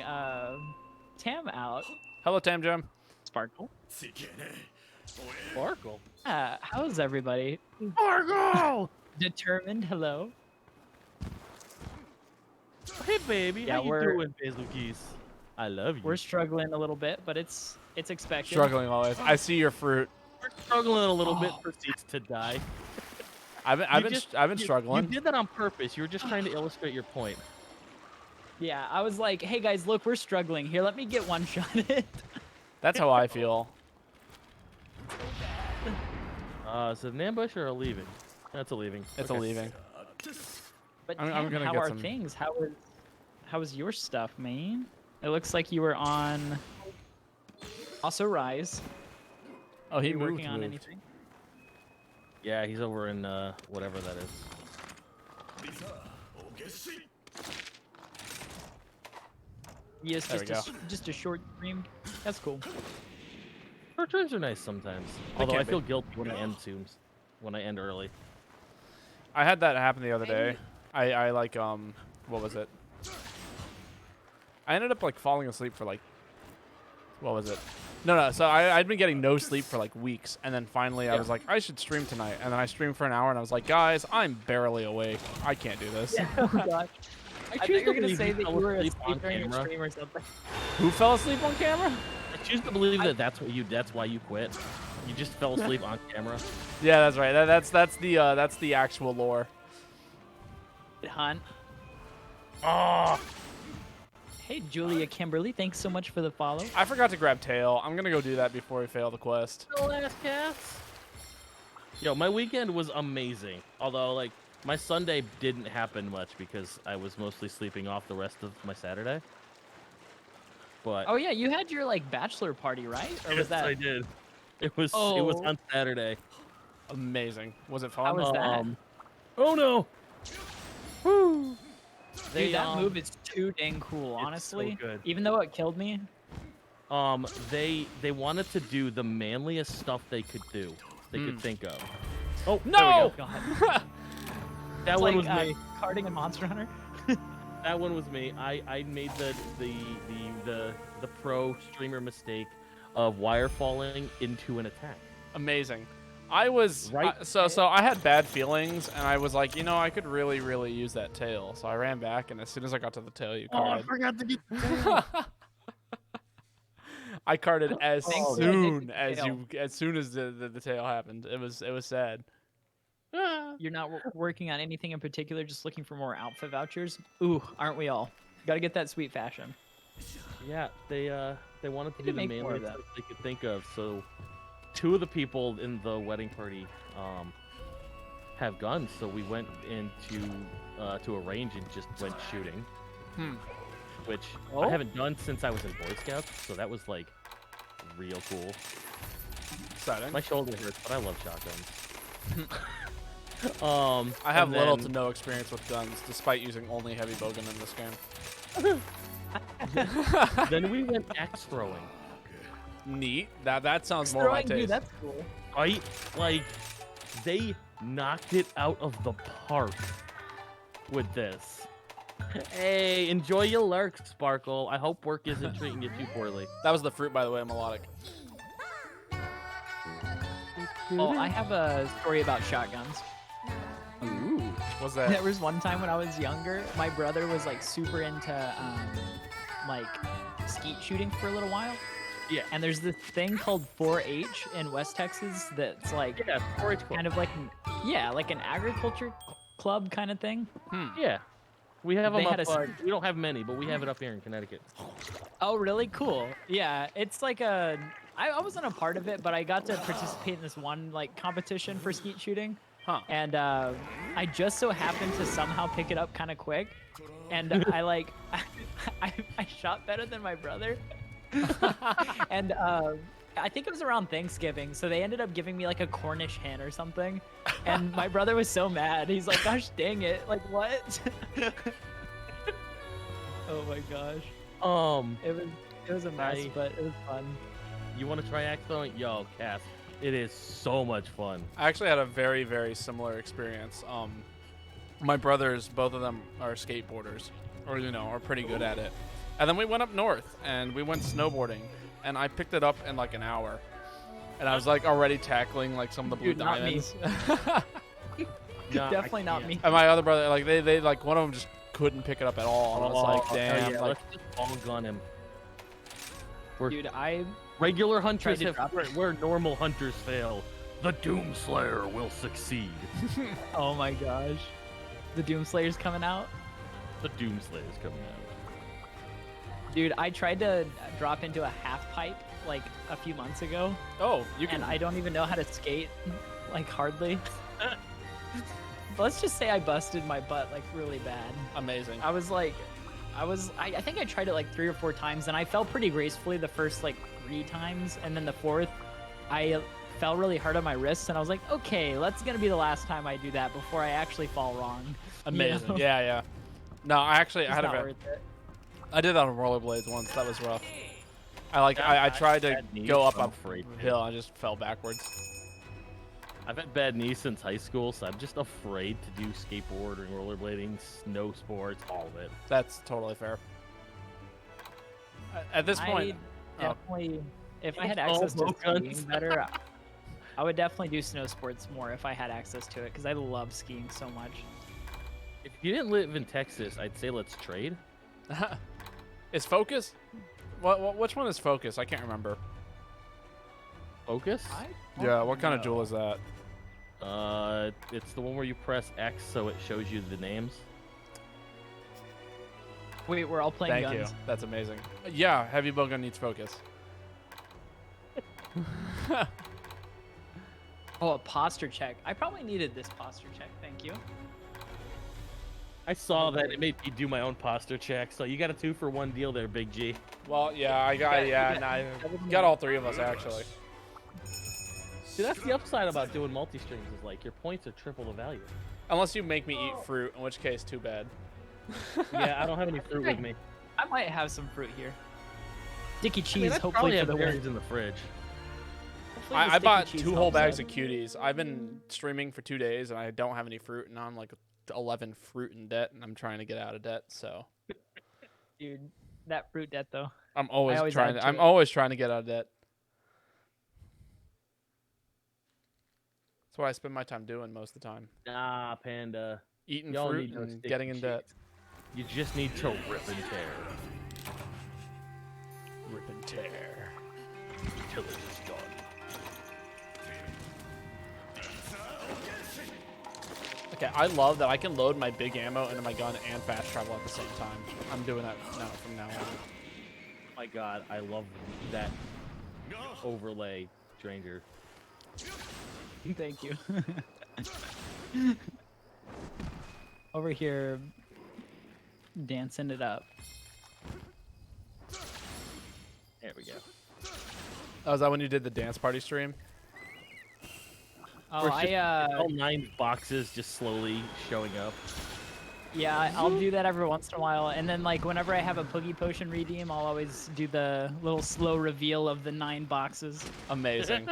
Tam out. Hello, Tam Jam. Sparkle. Sparkle. How's everybody? Sparkle. Determined. Hello. Hey baby, Yeah, how you we're- doing, Bazelgeese? I love you. We're struggling a little bit, but it's expected. Struggling always. I see your fruit. We're struggling a little bit for seats to die. I've been You struggling. did that on purpose. You were just trying to illustrate your point. Yeah, I was like, hey guys, look, we're struggling here. Let me get one shot at. That's how I feel. Is it an ambush or a leaving? That's a leaving. It's Okay. a leaving. But I'm Tam, gonna how get are some- things? How is your stuff, man? It looks like you were on. Also, Rise. Oh, he Are you moved. working on moved. anything? Yeah, he's over in whatever that is. Yes, There we just a short stream. That's cool. Short streams are nice sometimes. They Although can I be. feel guilty when I end soon, when I end early. I had that happen the other day. I like what was it? I ended up like falling asleep for like what was it? No. So I'd been getting no sleep for like weeks, and then finally I was like, I should stream tonight. And then I streamed for an hour, and I was like, guys, I'm barely awake. I can't do this. Oh gosh. I thought you were gonna believe say you that fell you were asleep asleep on during your camera. stream or something. Who fell asleep on camera? I choose to believe that that's why you quit. You just fell asleep on camera. Yeah, that's right. That's the actual lore. Hunt. Oh, Hey, Julia Kimberly, thanks so much for the follow. I forgot to grab tail. I'm gonna go do that before we fail the quest. last cats. Yo, my weekend was amazing. Although, like, my Sunday didn't happen much because I was mostly sleeping off the rest of my Saturday. But Oh yeah, you had your like bachelor party, right? Or was yes, that? I did. It was Oh. on Saturday. Amazing. Was it fun? How was that? Oh no! Woo! Dude, that move is too dang cool, so honestly. good. Even though it killed me. They wanted to do the manliest stuff they could do. They could think of. Oh No! There we go. God. That It's one like, was me. Carding a Monster Hunter. That one was me. I made the pro streamer mistake of wire falling into an attack. Amazing. I was Right. so I had bad feelings, and I was like, I could really use that tail. So I ran back, and as soon as I got to the tail, you carded. forgot to get I carded as Oh, soon yeah. as the tail happened. It was sad. You're not working on anything in particular, just looking for more outfit vouchers. Ooh, aren't we all? Gotta get that sweet fashion. Yeah, they wanted to We do can the make more of manliest stuff they could think of. So, two of the people in the wedding party have guns. So we went into to a range and just went shooting. Which Oh. I haven't done since I was in Boy Scouts. So that was like real cool. Exciting. My shoulder hurts, but I love shotguns. I have and little then- to no experience with guns, despite using only heavy bowgun in this game. Then we went axe throwing. Neat. That sounds more my Throwing, dude, taste. that's cool. Right? Like, they knocked it out of the park with this. Hey, enjoy your lurk, Sparkle. I hope work isn't treating you too poorly. That was the fruit, by the way, melodic. Oh, I have a story about shotguns. Ooh. What's There that? was one time when I was younger, my brother was like super into like skeet shooting for a little while. Yeah. And there's this thing called 4-H in West Texas that's like Yeah, 4-H kind of like like an agriculture club kind of thing. Yeah. We have them They had up. a We don't have many, but we have it up here in Connecticut. Oh, really? Cool. Yeah, it's like I wasn't a part of it, but I got to participate in this one like competition for skeet shooting. Huh. And I just so happened to somehow pick it up kind of quick, and I like I shot better than my brother, and I think it was around Thanksgiving, so they ended up giving me like a Cornish hen or something, and my brother was so mad. He's like, "Gosh, dang it! Like what?" Oh my gosh. It was a mess, but it was fun. You want to try axe throwing? Yo, Cass, it is so much fun. I actually had a very, very similar experience. My brothers, both of them are skateboarders, or are pretty good at it. And then we went up north and we went snowboarding, and I picked it up in like an hour, and I was like already tackling like some of the blue Dude, not me. diamonds. Nah, Definitely not me. And my other brother, like they like one of them just couldn't pick it up at all. And I was like, hell damn, yeah, like let's just all gun him. Dude, I Regular hunters tried to have drop it. where normal hunters fail. The Doomslayer will succeed. Oh my gosh. The Doomslayer's coming out. The Doomslayer's coming out. Dude, I tried to drop into a half pipe like a few months ago, oh, you can. and I don't even know how to skate, like hardly. Let's just say I busted my butt like really bad. Amazing. I think I tried it like 3 or 4 times, and I fell pretty gracefully the first like 3 times, and then the 4th, I fell really hard on my wrists, and I was like, okay, that's gonna be the last time I do that before I actually fall wrong. Amazing. You know? Yeah, yeah. No, I It's had not a. worth it. I did that on rollerblades once. That was rough. I tried to bad knees, go up I'm a afraid. hill. I just fell backwards. I've had bad knees since high school, so I'm just afraid to do skateboarding, rollerblading, snow sports, all of it. That's totally fair. At this point, I definitely, if I had Oh, access to low skiing guns. better, I would definitely do snow sports more if I had access to it, because I love skiing so much. If you didn't live in Texas, I'd say let's trade. is Focus? Which one is Focus? I can't remember. Focus? Yeah, what kind of jewel is that? It's the one where you press X so it shows you the names. Wait, we're all playing Thank guns. you. That's amazing. Yeah, heavy bowgun needs Focus. Oh, a posture check. I probably needed this posture check. Thank you. I saw that. It made me do my own posture check. So you got a 2-for-1 deal there, Big G. Well, yeah, I got all 3 of us actually. See, that's the upside about doing multi-streams is like your points are triple the value. Unless you make me eat fruit, in which case, too bad. Yeah, I don't have any fruit with me. I might have some fruit here. Sticky I cheese, mean, I hopefully probably for have the win. berries in the fridge. Hopefully the I sticky bought cheese 2 whole helps bags out. of cuties. I've been streaming for 2 days and I don't have any fruit, and I'm like 11 fruit in debt, and I'm trying to get out of debt. So Dude, that fruit debt though. I'm always always trying. add to I'm it. always trying to get out of debt. That's what I spend my time doing most of the time. Nah, Panda. Eating Y'all fruit need no and sticky getting in cheese. debt. You just need to rip and tear Rip and tear. till it is done. Okay, I love that I can load my big ammo into my gun and fast travel at the same time. I'm doing that now from now on. My God, I love that overlay, Dranger. Thank you. Over here, dancing it up. There we go. Oh, is that when you did the dance party stream? Oh, Or it's just I all 9 boxes just slowly showing up. yeah, I'll do that every once in a while, and then like whenever I have a Poogie Potion redeem, I'll always do the little slow reveal of the 9 boxes. Amazing.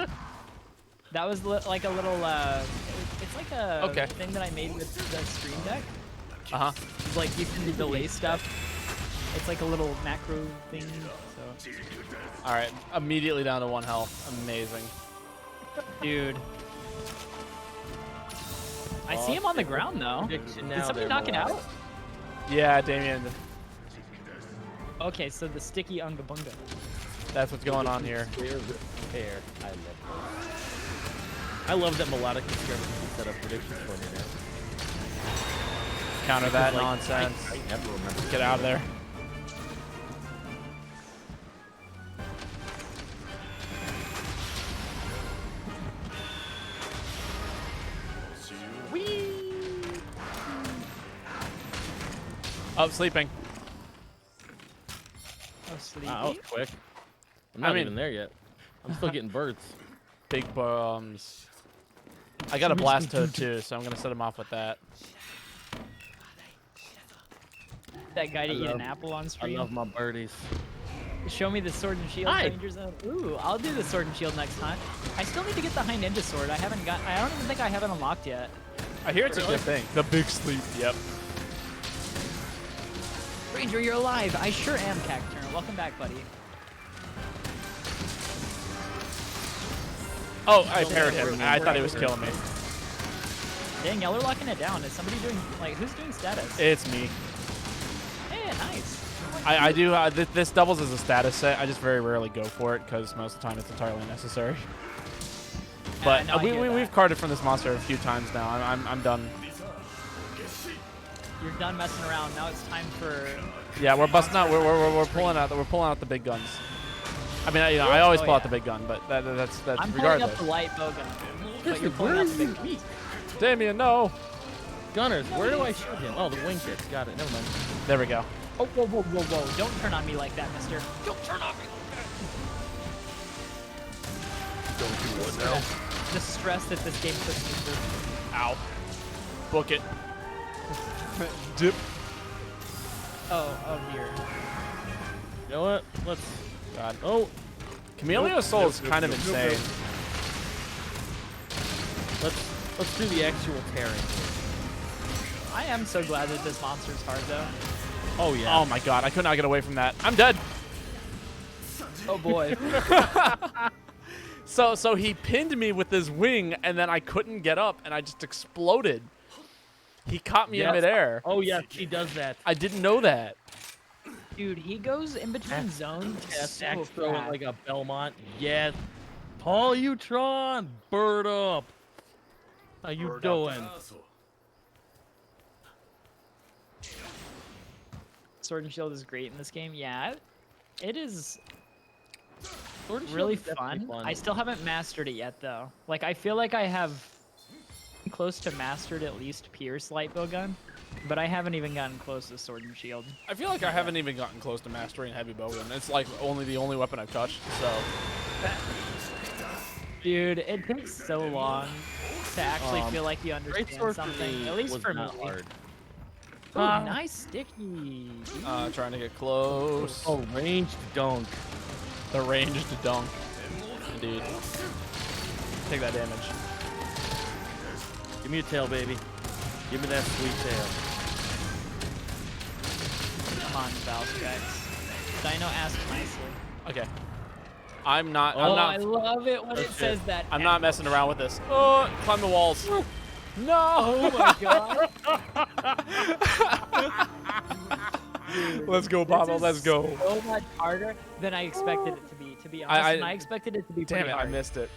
That was like a little, it's like a Okay. thing that I made with the Stream Deck. Uh huh. It's like you can delay stuff. It's like a little macro thing. So, All right, immediately down to 1 health. Amazing. dude, I see him on the ground though. Prediction Did now, somebody they're knock it alive. out? Yeah, Damien, Okay, so the sticky unga bunga. that's what's going on here. Clear rip and tear. I love those. I love that Melodic is going to set up predictions for me now. Counter that Like, nonsense. I never remember. Get out of there. Oh, sleeping. Oh, sleepy. Wow, that was quick. I'm not mean- even there yet. I'm still getting birds. Big bums. I got a Blastoise too, so I'm gonna set him off with that. That guy to eat an love- apple on I stream. love my birdies. Show me the sword and shield. Hi. Rangers. Ooh, I'll do the sword and shield next time. I still need to get the high ninja sword. I don't even think I have it unlocked yet. I hear it's a good thing. The big sleep. Yep. Ranger, you're alive. I sure am, Cacturn. Welcome back, buddy. Oh, I parried him. I thought he was killing me. Dang, y'all are locking it down. Is somebody doing, like, who's doing status? It's me. Hey, nice. I do. This doubles as a status set. I just very rarely go for it because most of the time it's entirely necessary. But no, I hear that. we've carded from this monster a few times now. I'm done. You're done messing around. Now it's time for. Yeah, we're busting out. We're pulling out the big guns. I mean, I always pull out the big gun, but that's I'm pulling regardless. up the light bow gun. But you're pulling out the big gun. Damien, no. Gunners, where do I shoot him? Oh, the wingtips. Got it. Never mind. There we go. Oh, whoa, whoa, whoa, whoa. Don't turn on me like that, mister. Don't turn on me like that. Don't do what now? The stress that this game puts me through. Ow. Book it. Dip. Oh dear. You know what? Let's. God. Oh, Chameleon's soul is kind of insane. let's do the actual tearing. I am so glad that this monster's hard, though. Oh yeah. Oh my God, I could not get away from that. I'm dead. Oh boy. So he pinned me with his wing, and then I couldn't get up, and I just exploded. He caught me in midair. Oh yeah, she does that. I didn't know that. Dude, he goes in between zones. Yes, So axe throw it fast. like a Belmont. Yes. Paul Utron, bird up. How you doing? Sword and Shield is great in this game. Yeah, it is Sword and Shield really is definitely fun. I still haven't mastered it yet, though. Like, I feel like I have close to mastered at least Pierce light bow gun, but I haven't even gotten close to Sword and Shield. I feel like I haven't even gotten close to mastering heavy bowgun. It's like the only weapon I've touched. So. Dude, it takes so long to actually feel like you Great understand sword something. for me At least was for me. not hard. Ooh, nice sticky. Trying to get close. Oh, ranged dunk. The range to dunk. Indeed. Take that damage. Give me a tail, baby. Give me that sweet tail. Come on, Valspex. Dino asked nicely. Okay. I'm not. Oh, I'm I not. love it when it says that. I'm not messing around with this. Oh, climb the walls. No. Oh my god. Dude, Let's go, this Pablo. is Let's go. So much harder than I expected it to be. To be honest, and I expected it to be Damn pretty it! I hard. missed it.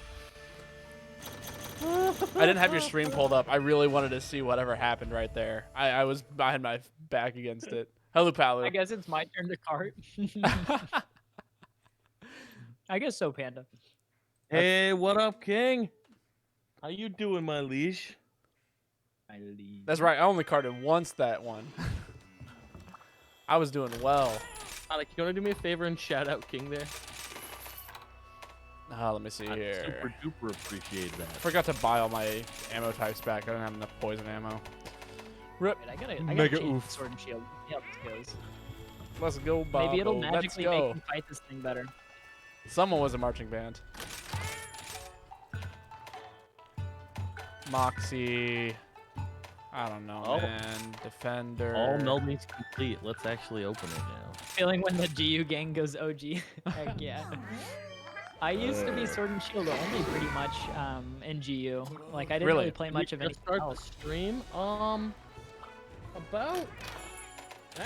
I didn't have your stream pulled up. I really wanted to see whatever happened right there. I was behind my back against it. Hello, Palu. I guess it's my turn to cart. I guess so, Panda. Hey, what up, King? How you doing, my liege? That's right. I only carded once that one. I was doing well. Sonic, you want to do me a favor and shout out King there? Let me see here. Super duper appreciate that. I forgot to buy all my ammo types back. I don't have enough poison ammo. Rip. Wait, I gotta Mega change oof. Sword and Shield. See how this goes. Let's go, Bobo. Maybe it'll Let's magically go. make me fight this thing better. Someone was a marching band. Moxie. I don't know, Oh. man. Defender. All meld means complete. Let's actually open it now. Feeling when the GU gang goes OG. Heck yeah. I used to be Sword and Shield only pretty much in GU. Like I didn't really play much of Let's anything start the else. stream. About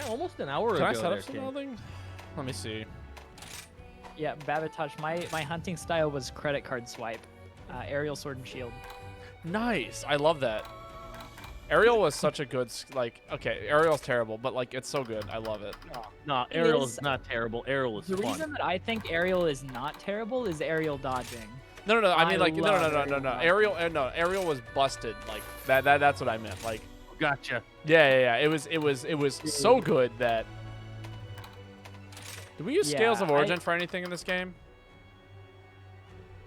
almost an hour Can ago. I set there, up some King. welding? Let me see. Yeah, Babotosh. My hunting style was credit card swipe. Aerial Sword and Shield. Nice. I love that. Ariel was such a good, okay, Ariel's terrible, but, it's so good. I love it. No, It Ariel is- is not terrible. Ariel is The fun. reason that I think aerial is not terrible is aerial dodging. No. I mean, I no. love Ariel, Ariel was busted. That's what I meant. Gotcha. Yeah. It was so good that. Do we use Scales Yeah, of Origin for anything in this game?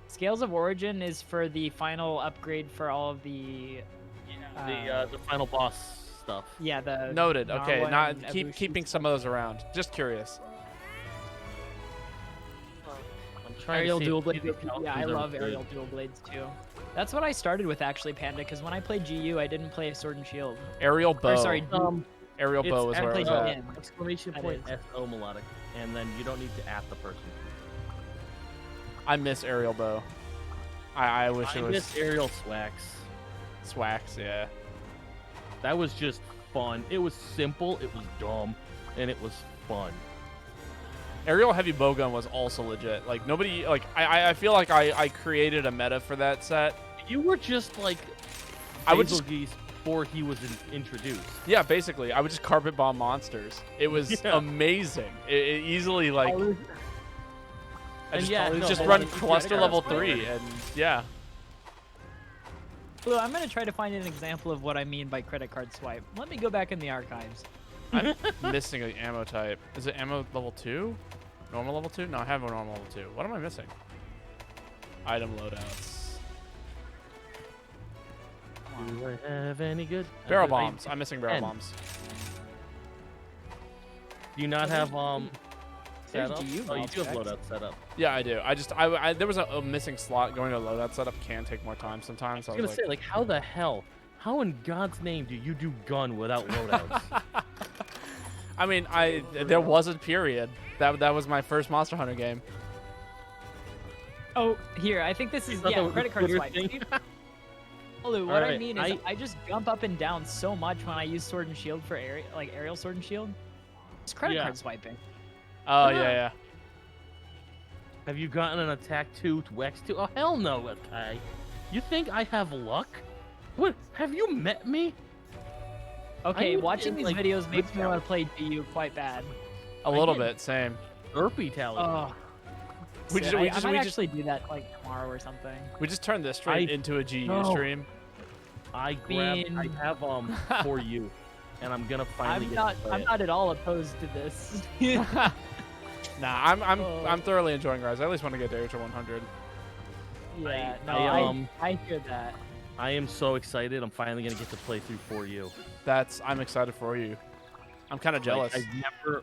Scales of Origin is for the final upgrade for all of the. The final boss stuff. Yeah, the. Noted. Okay, Narwhal not and keeping Abushi some of those around. Just curious. I'm trying Aerial to see dual if blades. any of the Yeah, I characters are love good. aerial dual blades too. That's what I started with actually, Panda, because when I played GU, I didn't play Sword and Shield. Aerial bow. Or sorry, Aerial It's bow is where it was actually at. in. Exclamation That point is. SO melodic, and then you don't need to at the person. I miss aerial bow. I wish I it was miss aerial swax. Swax. Yeah. That was just fun. It was simple, it was dumb, and it was fun. Aerial heavy bowgun was also legit. Like nobody, like I feel like I created a meta for that set. You were just like I would Basil just, Geese before he was introduced. yeah, basically, I would just carpet bomb monsters. It was Yeah. amazing. It easily like I And just, yeah, no, just and run then cluster credit level cards, 3, and yeah. Well, I'm gonna try to find an example of what I mean by credit card swipe. Let me go back in the archives. I'm missing an ammo type. Is it ammo level 2? Normal level 2? No, I have a normal level 2. What am I missing? Item loadouts. Do I have any good Barrel I- bombs. I'm missing barrel 10. bombs. Do you not have There's setup? GU Oh, you bombs, do have correct? loadout setup. Yeah, I do. I there was a missing slot. Going to loadout setup can take more time sometimes. So I I was was gonna like, say, like, how the hell? How in God's name do you do gun without loadouts? I mean, there was a period that was my first Monster Hunter game. Oh, here, I think this is, Is that yeah, the credit card Twitter swipe. thing? Olu, what I Alright, mean is I just jump up and down so much when I use Sword and Shield for aerial Sword and Shield. It's credit Yeah. card swiping. Oh yeah. Have you gotten an attack 2 to X2? Oh, hell no, okay. You think I have luck? What? Have you met me? Okay, would watching in, these like, videos makes me good want to play GU quite bad. A little get- bit, same. Burpee tally. Oh, We just- we I just- might we just- actually do that like tomorrow or something. We just turned this stream into a GU No. stream. I have for you, and I'm gonna finally I'm get not to play I'm it. not at all opposed to this. Nah, Oh. I'm thoroughly enjoying Rise. I at least want to get Dare to 100. Yeah, no, I, I hear that. I am so excited. I'm finally gonna get to play through for you. I'm excited for you. I'm kind of jealous. Like,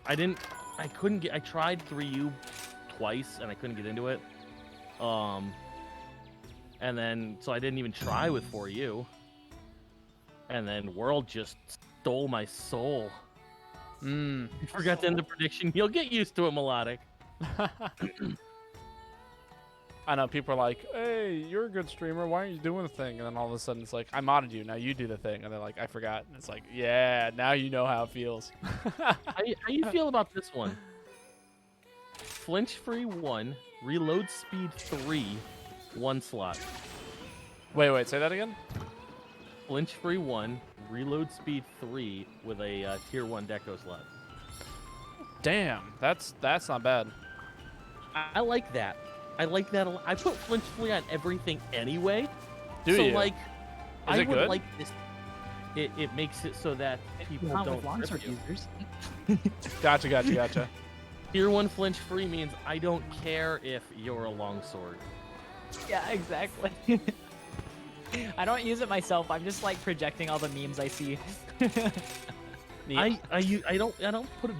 I couldn't get. I tried 3U twice, and I couldn't get into it. And then so I didn't even try with 4U. And then World just stole my soul. Mm. You forgot to end the prediction. You'll get used to it, Melodic. I know people are like, "Hey, you're a good streamer. Why aren't you doing the thing?" And then all of a sudden, it's like, "I modded you. Now you do the thing." And they're like, "I forgot." And it's like, "Yeah, now you know how it feels." How you feel about this one? Flinch free 1, reload speed 3, 1 slot. Wait, say that again. Flinch free 1, reload speed 3 with a tier 1 deco slot. Damn, that's not bad. I like that. I like that a lot. I put flinch free on everything anyway. Do so you? like, Is I it would good? like this. It makes it so that people Not don't with longsword trip you. users. Gotcha. Tier 1 flinch free means I don't care if you're a longsword. Yeah, exactly. I don't use it myself. I'm just like projecting all the memes I see. Neat. I don't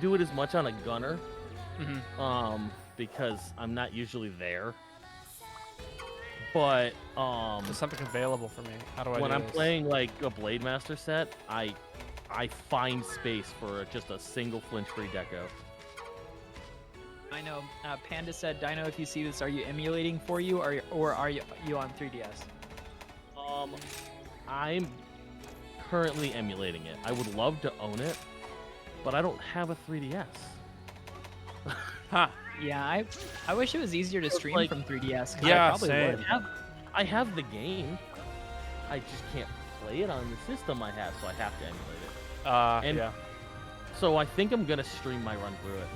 do it as much on a gunner. Mhm. Because I'm not usually there. But There's something available for me. How do I when do I'm this? playing like a Blade Master set, I find space for just a single flinch free deco. I know. Panda said, "Dino, if you see this, are you emulating for you, or are you on 3DS?" I'm currently emulating it. I would love to own it, but I don't have a 3DS. Huh. Yeah, I wish it was easier to stream like- from 3DS. 'Cause Yeah, I probably same. would. I have the game. I just can't play it on the system I have, so I have to emulate it. And- Yeah. So I think I'm gonna stream my run through it.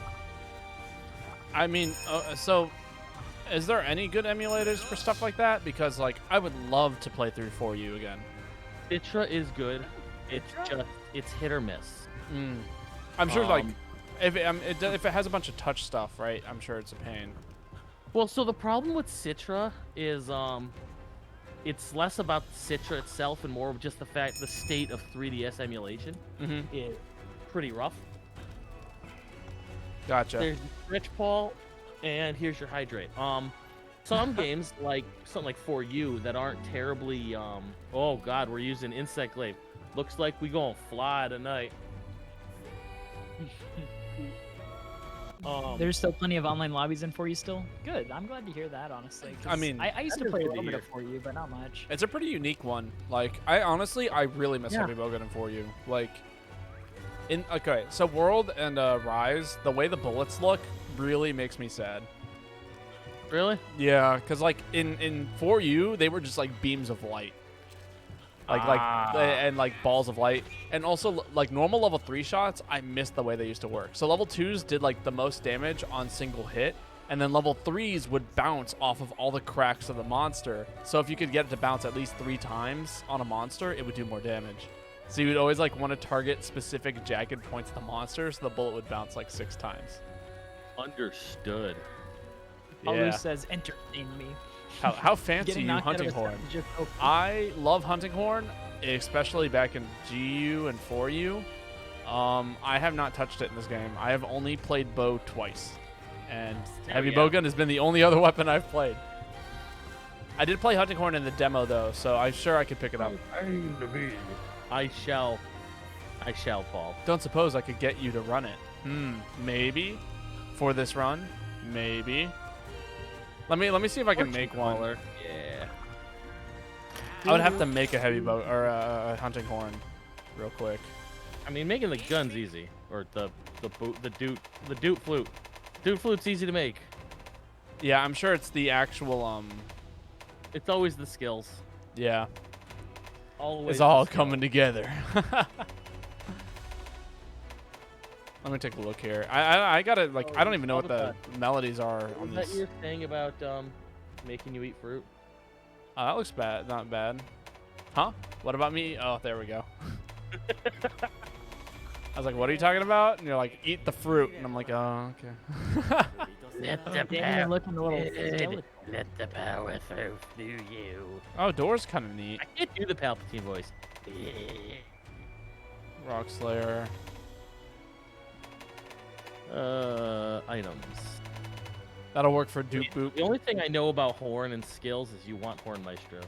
I mean, so is there any good emulators for stuff like that? Because like, I would love to play through 4U again. Citra is good. It's hit or miss. I'm sure like Um, if it has a bunch of touch stuff, right? I'm sure it's a pain. Well, so the problem with Citra is it's less about Citra itself and more of just the state of 3DS emulation is pretty rough. Gotcha. There's Rich Paul, and here's your Hydrate. Some games like something like For You that aren't terribly oh god, we're using Insect Glaive. Looks like we gonna fly tonight. There's still plenty of online lobbies in For You still. Good. I'm glad to hear that, honestly. 'Cause I mean, I used to that play a is little good bit to of For You, but not much. It's a pretty unique one. Like, I really miss Heavy Bowgun and For You. Like, okay, so World and Rise, the way the bullets look really makes me sad. Really? Yeah, because like in For You, they were just like beams of light. And like balls of light, and also like normal level 3 shots, I missed the way they used to work. So level 2s did like the most damage on single hit, and then level 3s would bounce off of all the cracks of the monster. So if you could get it to bounce at least 3 times on a monster, it would do more damage. So you would always like want to target specific jagged points of the monster, so the bullet would bounce like 6 times. Understood. Paulu says, entertain me. How fancy Getting you knocked out of hunting a horn? sentence just so- I love hunting horn, especially back in GU and For You. I have not touched it in this game. I have only played bow twice, and Heavy Bowgun has been the only other weapon I've played. I did play hunting horn in the demo though, so I'm sure I could pick it up. I shall, Paul. Don't suppose I could get you to run it? Maybe for this run, maybe. Let me see if I can make one. Yeah. I would have to make a heavy bow or a hunting horn, real quick. I mean, making the gun's easy, or the doot flute. Doot flute's easy to make. Yeah, I'm sure it's the actual It's always the skills. Yeah. Always. It's all coming together. Let me take a look here. I gotta like I don't even know what the melodies are on What these. you're saying about making you eat fruit? That looks bad. Not bad. Huh? What about me? Oh, there we go. I was like, what are you talking about? And you're like, eat the fruit. And I'm like, oh, okay. Looking a little skeleton. Let the power flow through you. Oh, door's kind of neat. I can't do the Palpatine voice. Rock Slayer. Items. That'll work for Duke Boop. The only thing I know about horn and skills is you want Horn Maestro.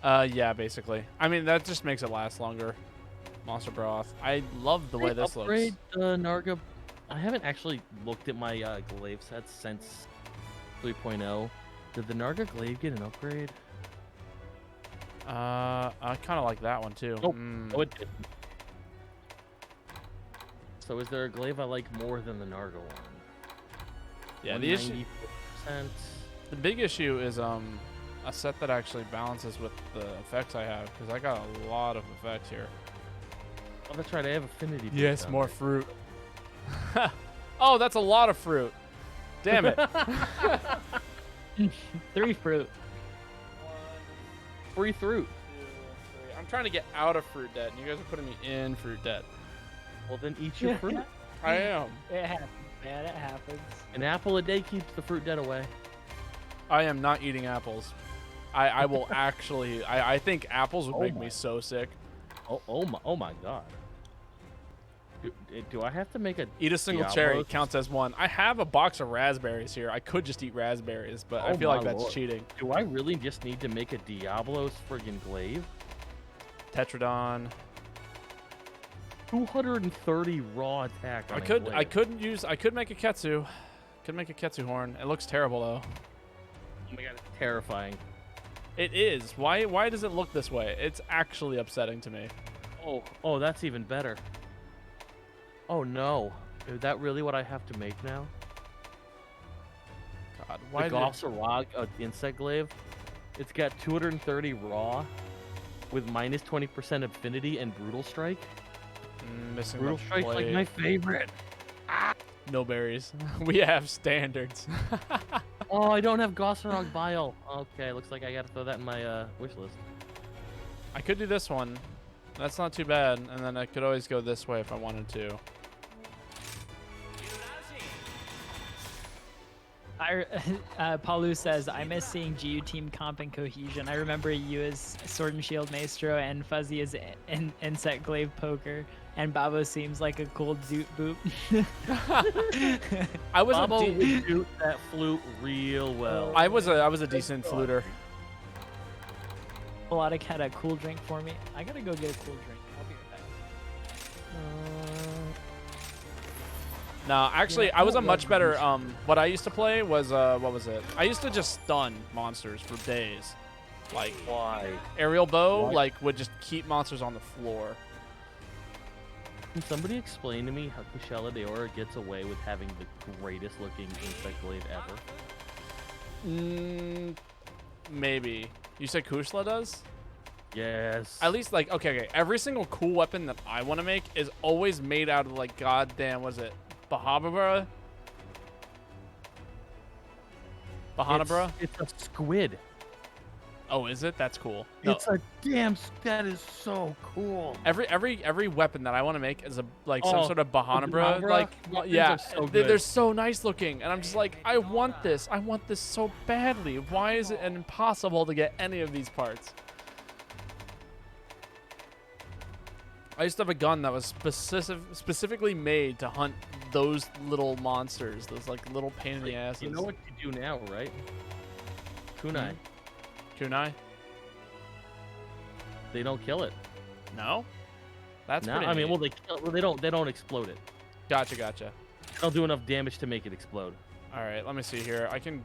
Yeah, basically. I mean, that just makes it last longer. Monster Broth. I love the way this looks. Upgrade the Narga. I haven't actually looked at my glaive sets since 3.0. Did the Narga glaive get an upgrade? I kind of like that one too. Nope. Oh, it did. So is there a glaive I like more than the Narga one? Yeah, the issue. 194%. The big issue is a set that actually balances with the effects I have, because I got a lot of effects here. Oh, that's right. I have affinity. Yes, more fruit. Oh, that's a lot of fruit. Damn it. 3 fruit. Free fruit. I'm trying to get out of fruit debt, and you guys are putting me in fruit debt. Well, then eat your fruit. I am. It happens, man. It happens. An apple a day keeps the fruit debt away. I am not eating apples. I will actually. I think apples would make me so sick. Oh my god. Do I have to make a Eat a single cherry counts as one. I have a box of raspberries here. I could just eat raspberries, but I feel like that's cheating. Do I really just need to make a Diablo's friggin' glaive? Tetradon. 230 raw attack. On I could make a Ketsu. Could make a Ketsu horn. It looks terrible though. Oh my god, it's terrifying. It is. Why does it look this way? It's actually upsetting to me. Oh, that's even better. Oh no. Is that really what I have to make now? God, why the Gossarog insect glaive? It's got 230 raw with minus 20% affinity and brutal strike. Missing brutal strike's like my favorite. No berries. We have standards. Oh, I don't have Gossarog Bile. Okay, looks like I gotta throw that in my wish list. I could do this one. That's not too bad. And then I could always go this way if I wanted to. I Paulu says, I miss seeing GU team comp and cohesion. I remember you as Sword and Shield Maestro and Fuzzy as Insect Glaive Poker. And Babo seems like a cool doot boop. I was Babo a would shoot that flute real well. I was a decent fluter. Melodic had a cool drink for me. I gotta go get a cool drink. I'll be right back. No, actually, Yeah, I was I a much love better. these. What I used to play was what was it? I used to just stun monsters for days. Like Why? aerial bow, Why? like would just keep monsters on the floor. Can somebody explain to me how Kushella Deora gets away with having the greatest looking insect glaive ever? Maybe. You said Kushla does? Yes. At least like okay. Every single cool weapon that I want to make is always made out of like goddamn, was it Bahabra? Bahanabra? It's a squid. Oh, is it? That's cool. It's a damn. That is so cool. Every weapon that I want to make is a like some Oh, sort of Bahanabra. Bahanabra Like weapons yeah, are so they're good. so nice looking, and I'm just like, I want this. I want this so badly. Why is it impossible to get any of these parts? I used to have a gun that was specifically made to hunt those little monsters, those like little pain in the asses. You know what you do now, right? Kunai. Kunai? They don't kill it. No? That's No, pretty I mean, neat. well, they don't explode it. Gotcha. They don't do enough damage to make it explode. All right, let me see here. I can...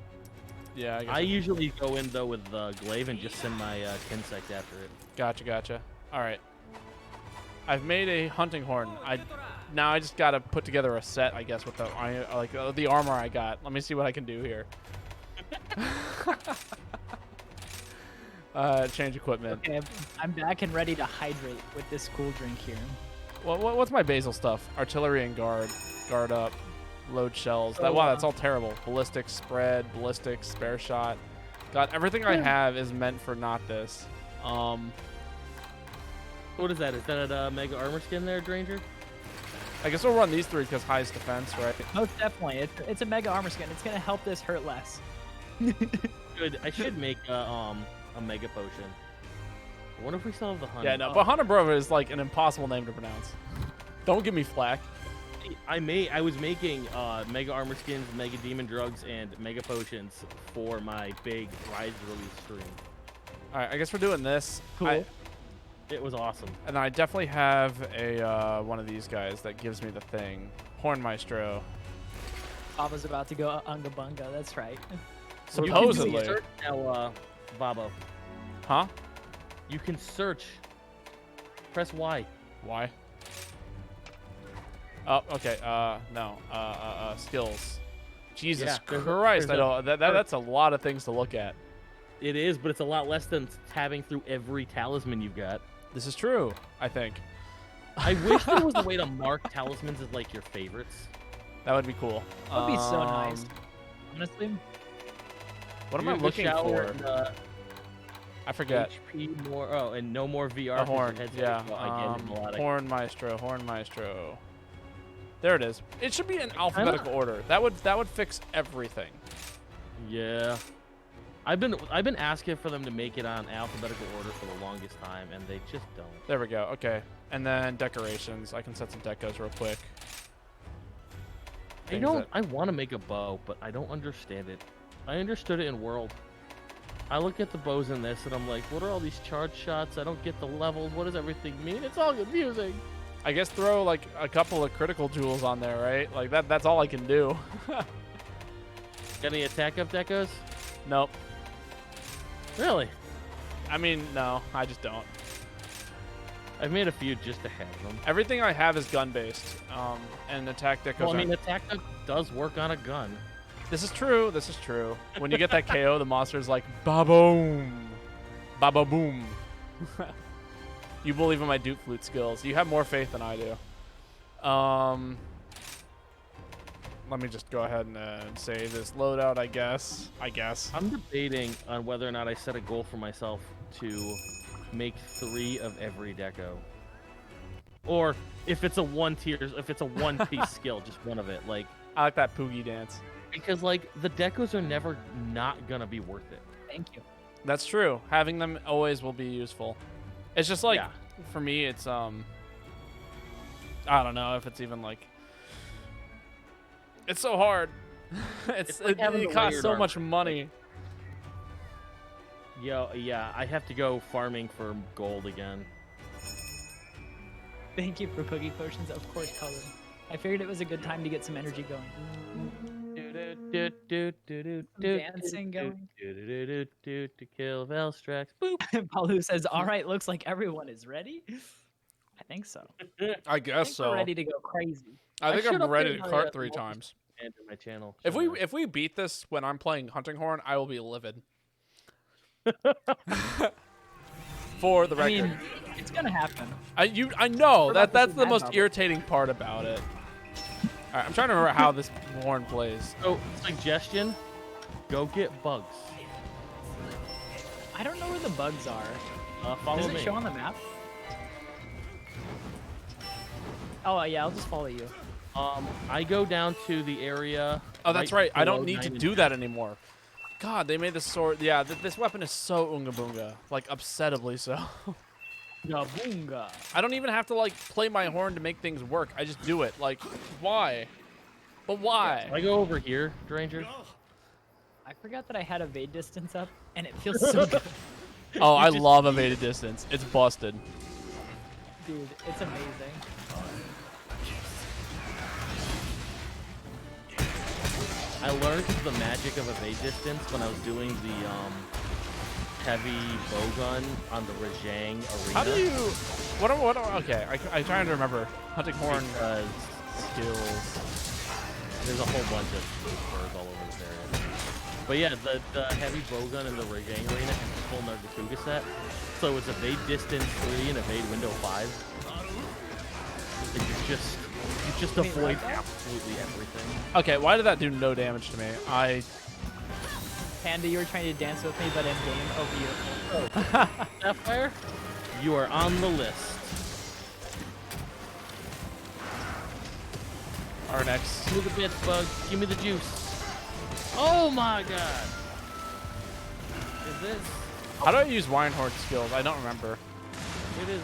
Yeah, I guess I usually go in though with glaive and just send my Kinsect after it. Gotcha. All right. I've made a hunting horn. Now I just gotta put together a set, I guess, with the armor I got. Let me see what I can do here. Change equipment. Okay, I'm back and ready to hydrate with this cool drink here. What's my basal stuff? Artillery and guard. Guard up. Load shells. So, Wow, that's all terrible. Ballistic spread. Ballistic spare shot. God, everything I have is meant for not this. What is that? Is that a mega armor skin there, Dranger? I guess we'll run these three because highest defense, right? Most definitely. It's a mega armor skin. It's gonna help this hurt less. Good. I should make a mega potion. I wonder if we still have the honey. Yeah, no, but Bahanabra is like an impossible name to pronounce. Don't give me flack. I was making mega armor skins, mega demon drugs, and mega potions for my big Rise release stream. All right, I guess we're doing this. Cool. It was awesome. And I definitely have a one of these guys that gives me the thing. Horn Maestro. Baba's about to go unga bunga. That's right. Supposedly. You can search now, Babo. Huh? You can search. Press Y. Why? Oh, okay. No. Skills. Jesus Yeah, Christ! That's a lot of things to look at. It is, but it's a lot less than tabbing through every talisman you've got. This is true. I think I wish there was a way to mark talismans as like your favorites. that would be cool. That would be so nice. Honestly. What am I Use the looking shower for? and, I forget. HP more. Oh, and no more VR. The 'cause horn. your head's Yeah. like, oh, I get it, melodic. Horn Maestro. Horn Maestro. There it is. It should be in alphabetical order. That would fix everything. Yeah. I've been asking for them to make it on alphabetical order for the longest time, and they just don't. There we go. Okay. And then decorations. I can set some decos real quick. I Things don't. that- I want to make a bow, but I don't understand it. I understood it in World. I look at the bows in this, and I'm like, what are all these charge shots? I don't get the levels. What does everything mean? It's all confusing. I guess throw like a couple of critical jewels on there, right? Like that's all I can do. Got any attack up decos? Nope. Really? I mean, no, I just don't. I've made a few just to have them. Everything I have is gun based. And attack decos. Well, I aren't- mean, attack up does work on a gun. This is true. This is true. When you get that KO, the monster's like, ba-boom. Ba-ba-boom. You believe in my Duke Flute skills. You have more faith than I do. Let me just go ahead and save this loadout, I guess. I'm debating on whether or not I set a goal for myself to make 3 of every deco. Or if it's a one-piece skill, just one of it. Like, I like that Poogie dance. Because like the decos are never not gonna be worth it. Thank you. That's true. Having them always will be useful. It's just like, Yeah. for me, it's, I don't know if it's even like, it's so hard. like having it the costs layered so armor. much money. Yo, yeah, I have to go farming for gold again. Thank you for cookie potions. Of course, color. I figured it was a good time to get some energy going. Dancing going. To kill Velstrax. Boop. Palu says, "All right, looks like everyone is ready." I think so. I I guess think so. we're ready to go crazy. I think should I'm ready update to my, cart 3 multi- times. And my channel. If we beat this when I'm playing Hunting Horn, I will be livid. For the I record. mean, it's gonna happen. I know We're that about to that's see the Mad most Bubble. irritating part about it. All right, I'm trying to remember how this horn plays. So, suggestion: go get bugs. I don't know where the bugs are. Follow Does it me. show on the map? Oh yeah, I'll just follow you. I go down to the area. Oh, that's right. I don't below need to 9 and do that anymore. God, they made this sword. Yeah, this weapon is so oonga boonga, like upsettably so. Gaboonga. I don't even have to like play my horn to make things work. I just do it. Like, why? But why? I go over here, Dranger. I forgot that I had evade distance up, and it feels so good. Oh, I love evaded distance. It's busted. Dude, it's amazing. I learned the magic of evade distance when I was doing the heavy bowgun on the Rajang arena. How do you? Okay, I'm trying to remember. Hunting horn Because skills. there's a whole bunch of birds all over this area. But yeah, the heavy bowgun in the Rajang arena has the full Nargatuga set. So it's evade distance 3 and evade window 5. And you just Wait, avoid what? absolutely everything. Okay, why did that do no damage to me? Panda, you were trying to dance with me, but in game, oh beautiful. Sapphire, you are on the list. Our next. Give me the bits, bug. Give me the juice. Oh my god. Is this? How do I use Winehorn skills? I don't remember. It is.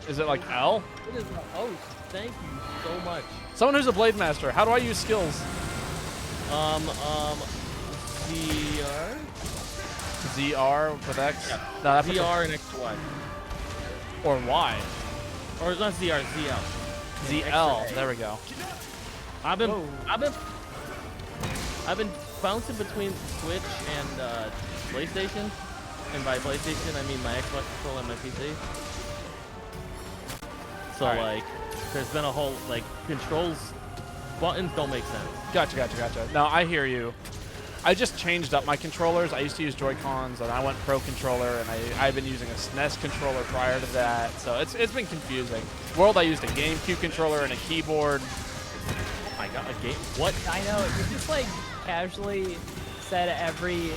Is it like L? It is. Oh, thank you so much. Someone who's a blade master. How do I use skills? ZR? ZR with X? Yeah. No, that's ZR and XY. or Y. Or not ZR, ZL. ZL. There we go. I've been Whoa. I've been bouncing between Switch and PlayStation. And by PlayStation I mean my Xbox controller and my PC. So Alright. like there's been a whole like controls buttons don't make sense. Gotcha. No, I hear you. I just changed up my controllers. I used to use Joy-Cons, and I went Pro Controller, and I've been using a SNES controller prior to that, so it's been confusing. World, I used a GameCube controller and a keyboard. I got a game. What? I know, you just like casually said every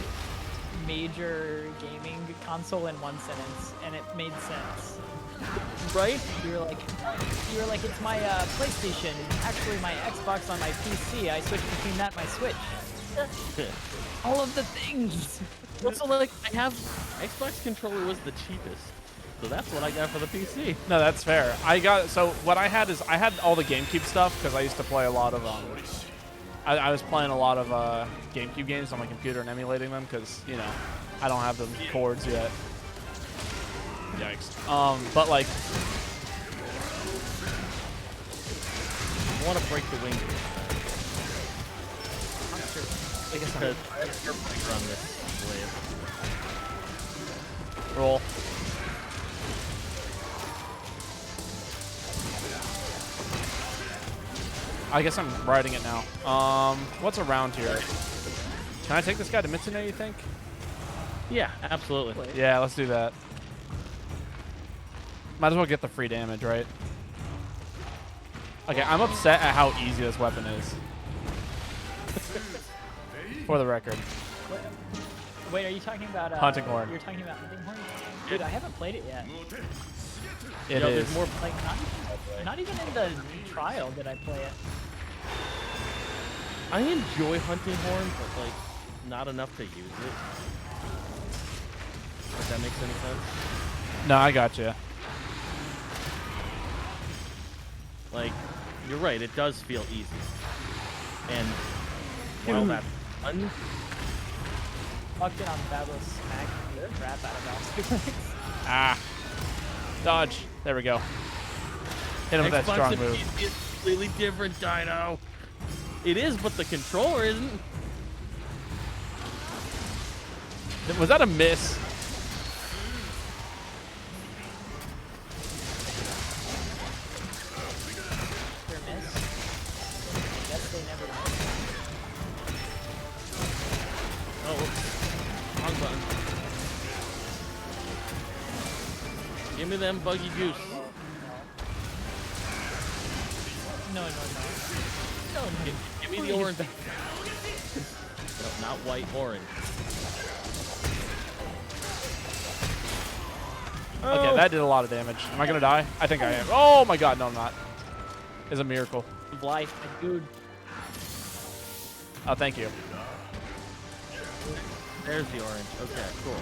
major gaming console in one sentence, and it made sense. Right? You were like, it's my PlayStation, actually my Xbox on my PC. I switched between that and my Switch. All of the things. Also, like, I have Xbox controller was the cheapest, so that's what I got for the PC. No, that's fair. So what I had is I had all the GameCube stuff because I used to play a lot of I was playing a lot of GameCube games on my computer and emulating them because I don't have the cords yet. Yikes. But like, I want to break the wing I guess because I have air pressure on this blade. roll. I guess I'm riding it now. What's around here? Can I take this guy to Mitsune, you think? Yeah, absolutely. Yeah, let's do that. Might as well get the free damage, right? Okay, I'm upset at how easy this weapon is. For the record. Wait, are you talking about Hunting Horn. You're talking about Hunting Horn? Dude, I haven't played it yet. It Yo, is. there's more. Like, not even in the trial did I play it. I enjoy hunting horn, but like not enough to use it. If that makes any sense. No, I got you. Like, you're right. It does feel easy. And while that's fun, Fucking on Babos smacking the crap out of Valkyrie. Ah. Dodge. There we go. Hit him with that strong Xbox move. is completely different, Dino. It is, but the controller isn't. Was that a miss? Their miss. Guess they never miss. Oh, wrong button. Give me them buggy juice. No, no, no. No, no. Give me the orange. No, not white, orange. Okay, that did a lot of damage. Am I gonna die? I think I am. Oh my god, no I'm not. It's a miracle. Life, dude. Oh, thank you. There's the orange. Okay, cool.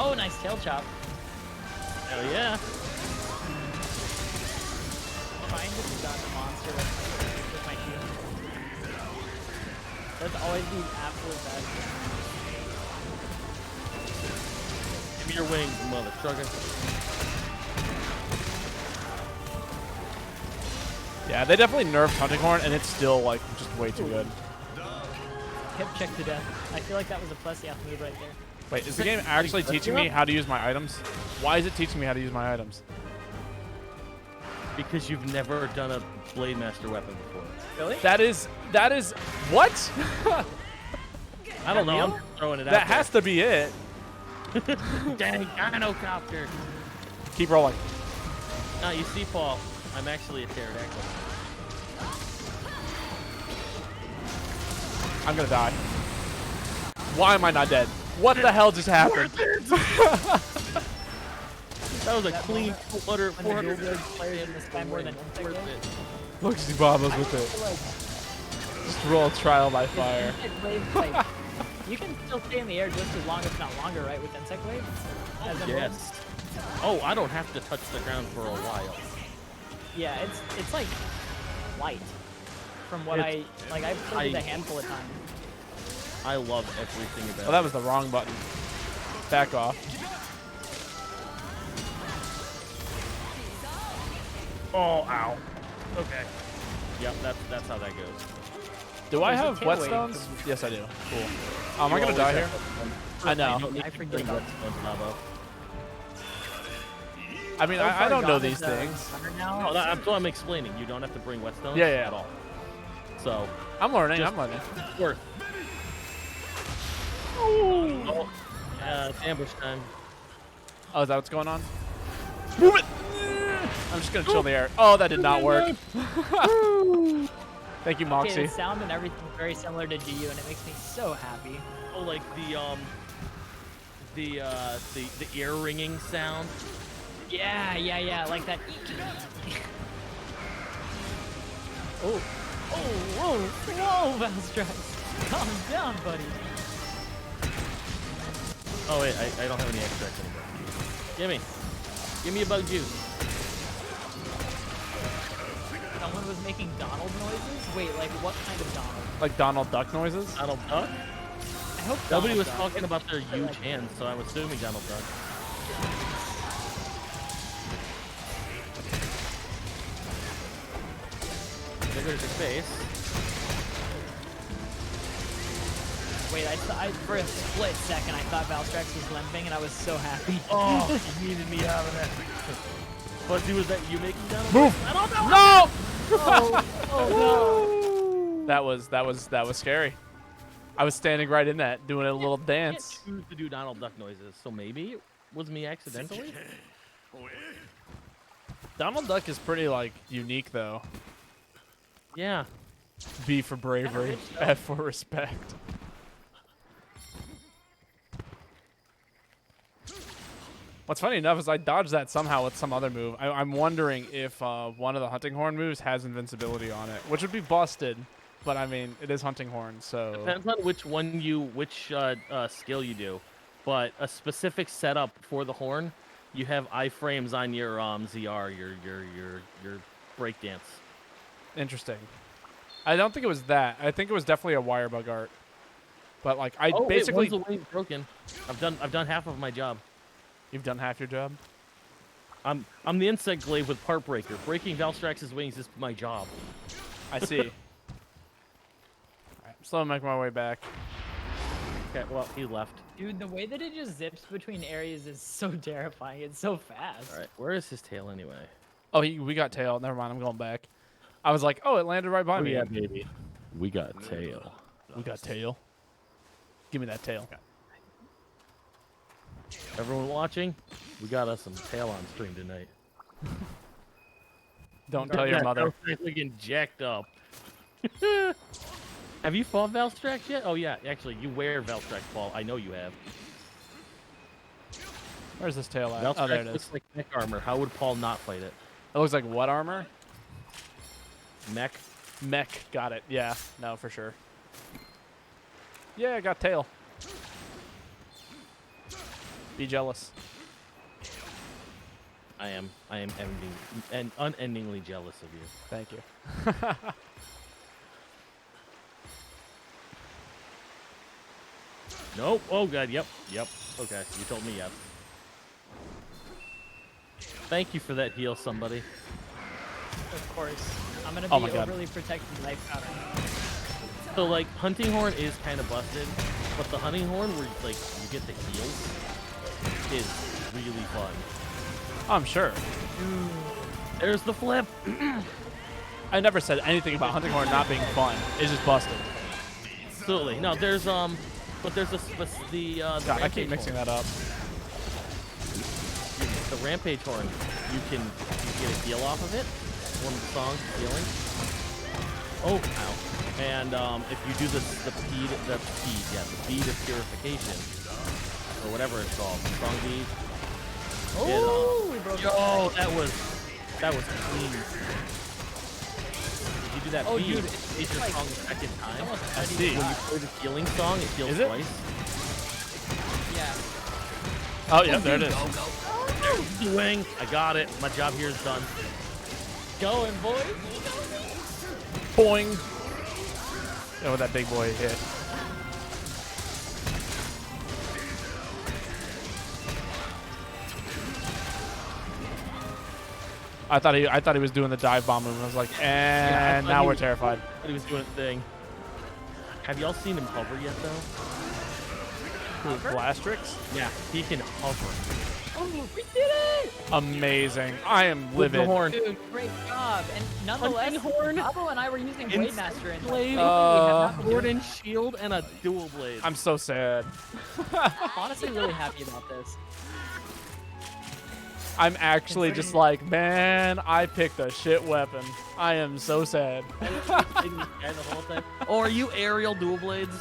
Oh, nice tail chop. Hell yeah. Trying to stun a monster with my shield. That's always the absolute best. Give me your wings, mother trucker. Yeah, they definitely nerfed Hunting Horn, and it's still like just way too good. Hip check to death. I feel like that was a Plesiath move right there. Wait, is the game actually teaching me how to use my items? Why is it teaching me how to use my items? Because you've never done a Blade Master weapon before. Really? That is what? I don't know. I'm just throwing it out That has to be it. there. Dang, Dinocopter. Keep rolling. Now you see, Paul, I'm actually a pterodactyl. I'm gonna die. Why am I not dead? What the hell just happened? That was a clean 400 players in this time more than worth Insect it. Look, she bombs with it. feel like Just roll trial by fire. Insect Wave, like, you can still stay in the air just as long, if not longer, right, with Insect Wave? As in Yes. Oh, I don't have to touch the ground for a while. Yeah, it's like light. From what I've played it a handful of times. I love everything about Oh, that was the wrong button. Back off. Oh, ow. Okay. Yep, that's how that goes. Do I There's a have tail wave. whetstones? Yes, I do. Cool. Am I gonna die here? I know. I forget about I mean, I don't know these things. No, that's what I'm explaining. You don't have to bring whetstones Yeah, yeah. at all. So, I'm learning. Just- I'm learning. it's worth. Oh, it's ambush time. Oh, is that what's going on? Move it! I'm just gonna chill in the air. Oh, that did not work. Thank you, Okay, Moxie. the sound and everything is very similar to GU, and it makes me so happy. Oh, like the ear ringing sound. Yeah, like that. Oh, whoa, Valstrax. Calm down, buddy. Oh wait, I don't have any extracts anymore. Give me a bug juice. Someone was making Donald noises? Wait, like what kind of Donald? Like Donald Duck noises? Donald Duck? I hope Nobody Donald was Duck. talking about their huge hands, so I'm assuming Donald Duck. There goes your face. Wait, I for a split second I thought Valstrax was limping, and I was so happy. Oh, you needed me out of that. Fuzzy, was that you making Donald Move! Duck? I don't know. No! Oh no! That was scary. I was standing right in that, doing a little I dance. can't choose to do Donald Duck noises, so maybe it was me accidentally. Donald Duck is pretty like unique though. Yeah. B for bravery, rich, though. F for respect. What's funny enough is I dodged that somehow with some other move. I'm wondering if one of the hunting horn moves has invincibility on it, which would be busted. But I mean, it is hunting horn, so Depends on which skill you do. But a specific setup for the horn, you have iframes on your ZR, your breakdance. interesting. I don't think it was that. I think it was definitely a wire bug art. But like I Oh, basically wait, one's away, broken. I've done half of my job. You've done half your job. I'm the insect glaive with part breaker. Breaking Valstrax's wings is my job. I see. Alright, I'm slowly making my way back. Okay, well, he left. Dude, the way that it just zips between areas is so terrifying. It's so fast. All right, where is his tail anyway? Oh, we got tail. Never mind. I'm going back. I was like, oh, it landed right by Oh me. yeah, baby. We got tail. We got tail. Give me that tail. Everyone watching, we got us some tail on stream tonight. Don't tell your mother. Looking jacked up. Have you fought Valstrax yet? Oh yeah, actually, you wear Valstrax Paul. I know you have. Where's this tail at? Valstrax Oh, there it looks is. like mech armor. How would Paul not fight it? It looks like what armor? Mech. Mech. Got it. Yeah. No, for sure. Yeah, I got tail. Be jealous. I am unendingly jealous of you. Thank you. Nope. Oh god. Yep. Okay, you told me yes. Thank you for that heal, somebody. Of course. I'm gonna Oh be my God. overly protected life powder. So like hunting horn is kind of busted, but the hunting horn where like you get the heals is really fun. I'm sure. There's the flip. I never said anything about hunting horn not being fun. It's just busted. Absolutely. No, there's but there's the God, I keep mixing that up. The rampage horn. You get a heal off of it. One of the songs healing. Oh, ow. And if you do the bead of purification, or whatever it's called, song bead. Oh, we broke Yo, that was clean. If you do that Oh, bead, dude, it plays your like- song the second time. I see. When you play the healing song, it heals Is it? twice. Yeah. Oh, yeah, there it is. There's the wing. I got it. My job here is done. Going, boys. Boing. Oh, that big boy hit. I thought he was doing the dive bomb move, and I was like, and thought now he we're was- terrified. But he was doing a thing. Have y'all seen him hover yet, though? Blastrix? Yeah, he can hover. Oh, we did it! Amazing. I am With the livid. horn. Dude, great job. And nonetheless, Hunting horn, Pablo and I were using Blade Master and blade, we have not been sword doing and shield, and a dual blade. I'm so sad. I'm honestly really happy about this. I'm actually just like, man, I picked a shit weapon. I am so sad. the whole time. Oh, are you aerial dual blades?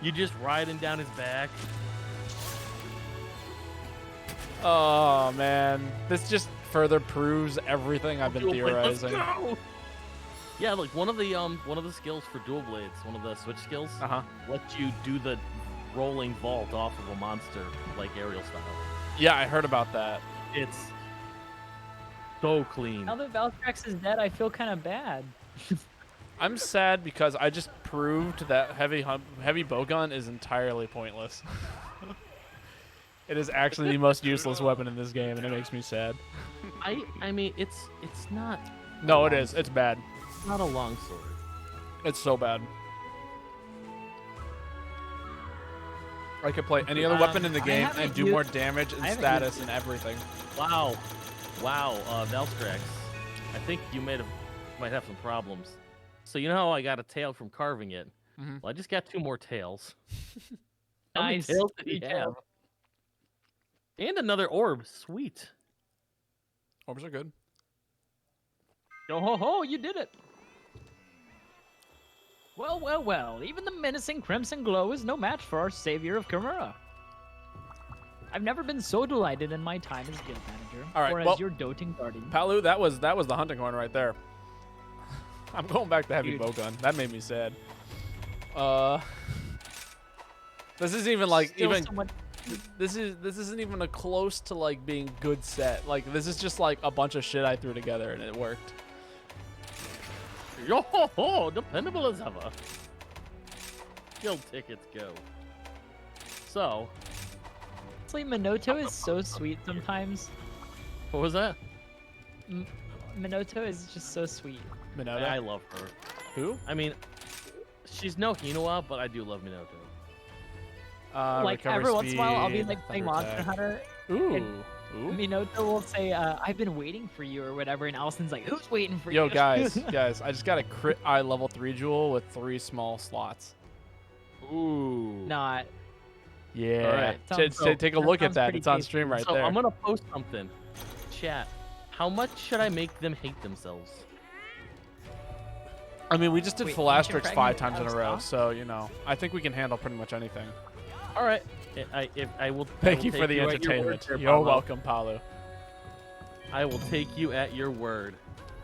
You just riding down his back. Oh man, this just further proves everything I've been Dual blade, let's theorizing. go! Yeah, like one of the skills for dual blades, one of the switch skills, lets you do the rolling vault off of a monster, like aerial style. Yeah, I heard about that. It's so clean. Now that Valstrax is dead, I feel kind of bad. I'm sad because I just proved that heavy bowgun is entirely pointless. It is actually the most useless weapon in this game, and it makes me sad. I mean, it's not. No, it is. It's bad. It's not a long sword. It's so bad. I could play any other weapon in the I game haven't and do used- more damage and I haven't status and everything. Wow, Valstrax. I think you might have some problems. So you know how I got a tail from carving it? Mhm. Well, I just got 2 more tails. How many Nice. tails did he Good have? job. And another orb. Sweet. Orbs are good. Yo ho ho, you did it. Well, well, well. Even the menacing Crimson Glow is no match for our savior of Chimera. I've never been so delighted in my time as guild manager, All right, or as well, your doting guardian. Palu, that was the hunting horn right there. I'm going back to heavy Dude. bowgun. That made me sad. This isn't even like Still even. so much- This isn't even a close to like being good set. Like this is just like a bunch of shit I threw together and it worked. Yo ho ho, dependable as ever. Guild tickets go. So, Honestly, Minoto is so sweet sometimes. what was that? Minoto is just so sweet. Minota. I love her. Who? I mean, she's no Hinoa, but I do love Minoto. Like recover every once in a while, I'll be speed, like playing thunder Monster attack. Hunter. Ooh. and Ooh. Minoto will say, "I've been waiting for you" or whatever, and Allison's like, "Who's waiting for Yo, you?" guys, I just got a crit eye level 3 jewel with 3 small slots. Ooh. Not. Yeah. Alright. Take a That look at sounds that. pretty It's on tasty. stream right So there. I'm gonna post something. Chat. How much should I make them hate themselves? I mean, we just did Wait, full aren't you asterisks 5 pregnant times in a out of row, stock? so you know, I think we can handle pretty much anything. All right. I will. Thank you for the entertainment. You're welcome, Palu. I will take you at your word.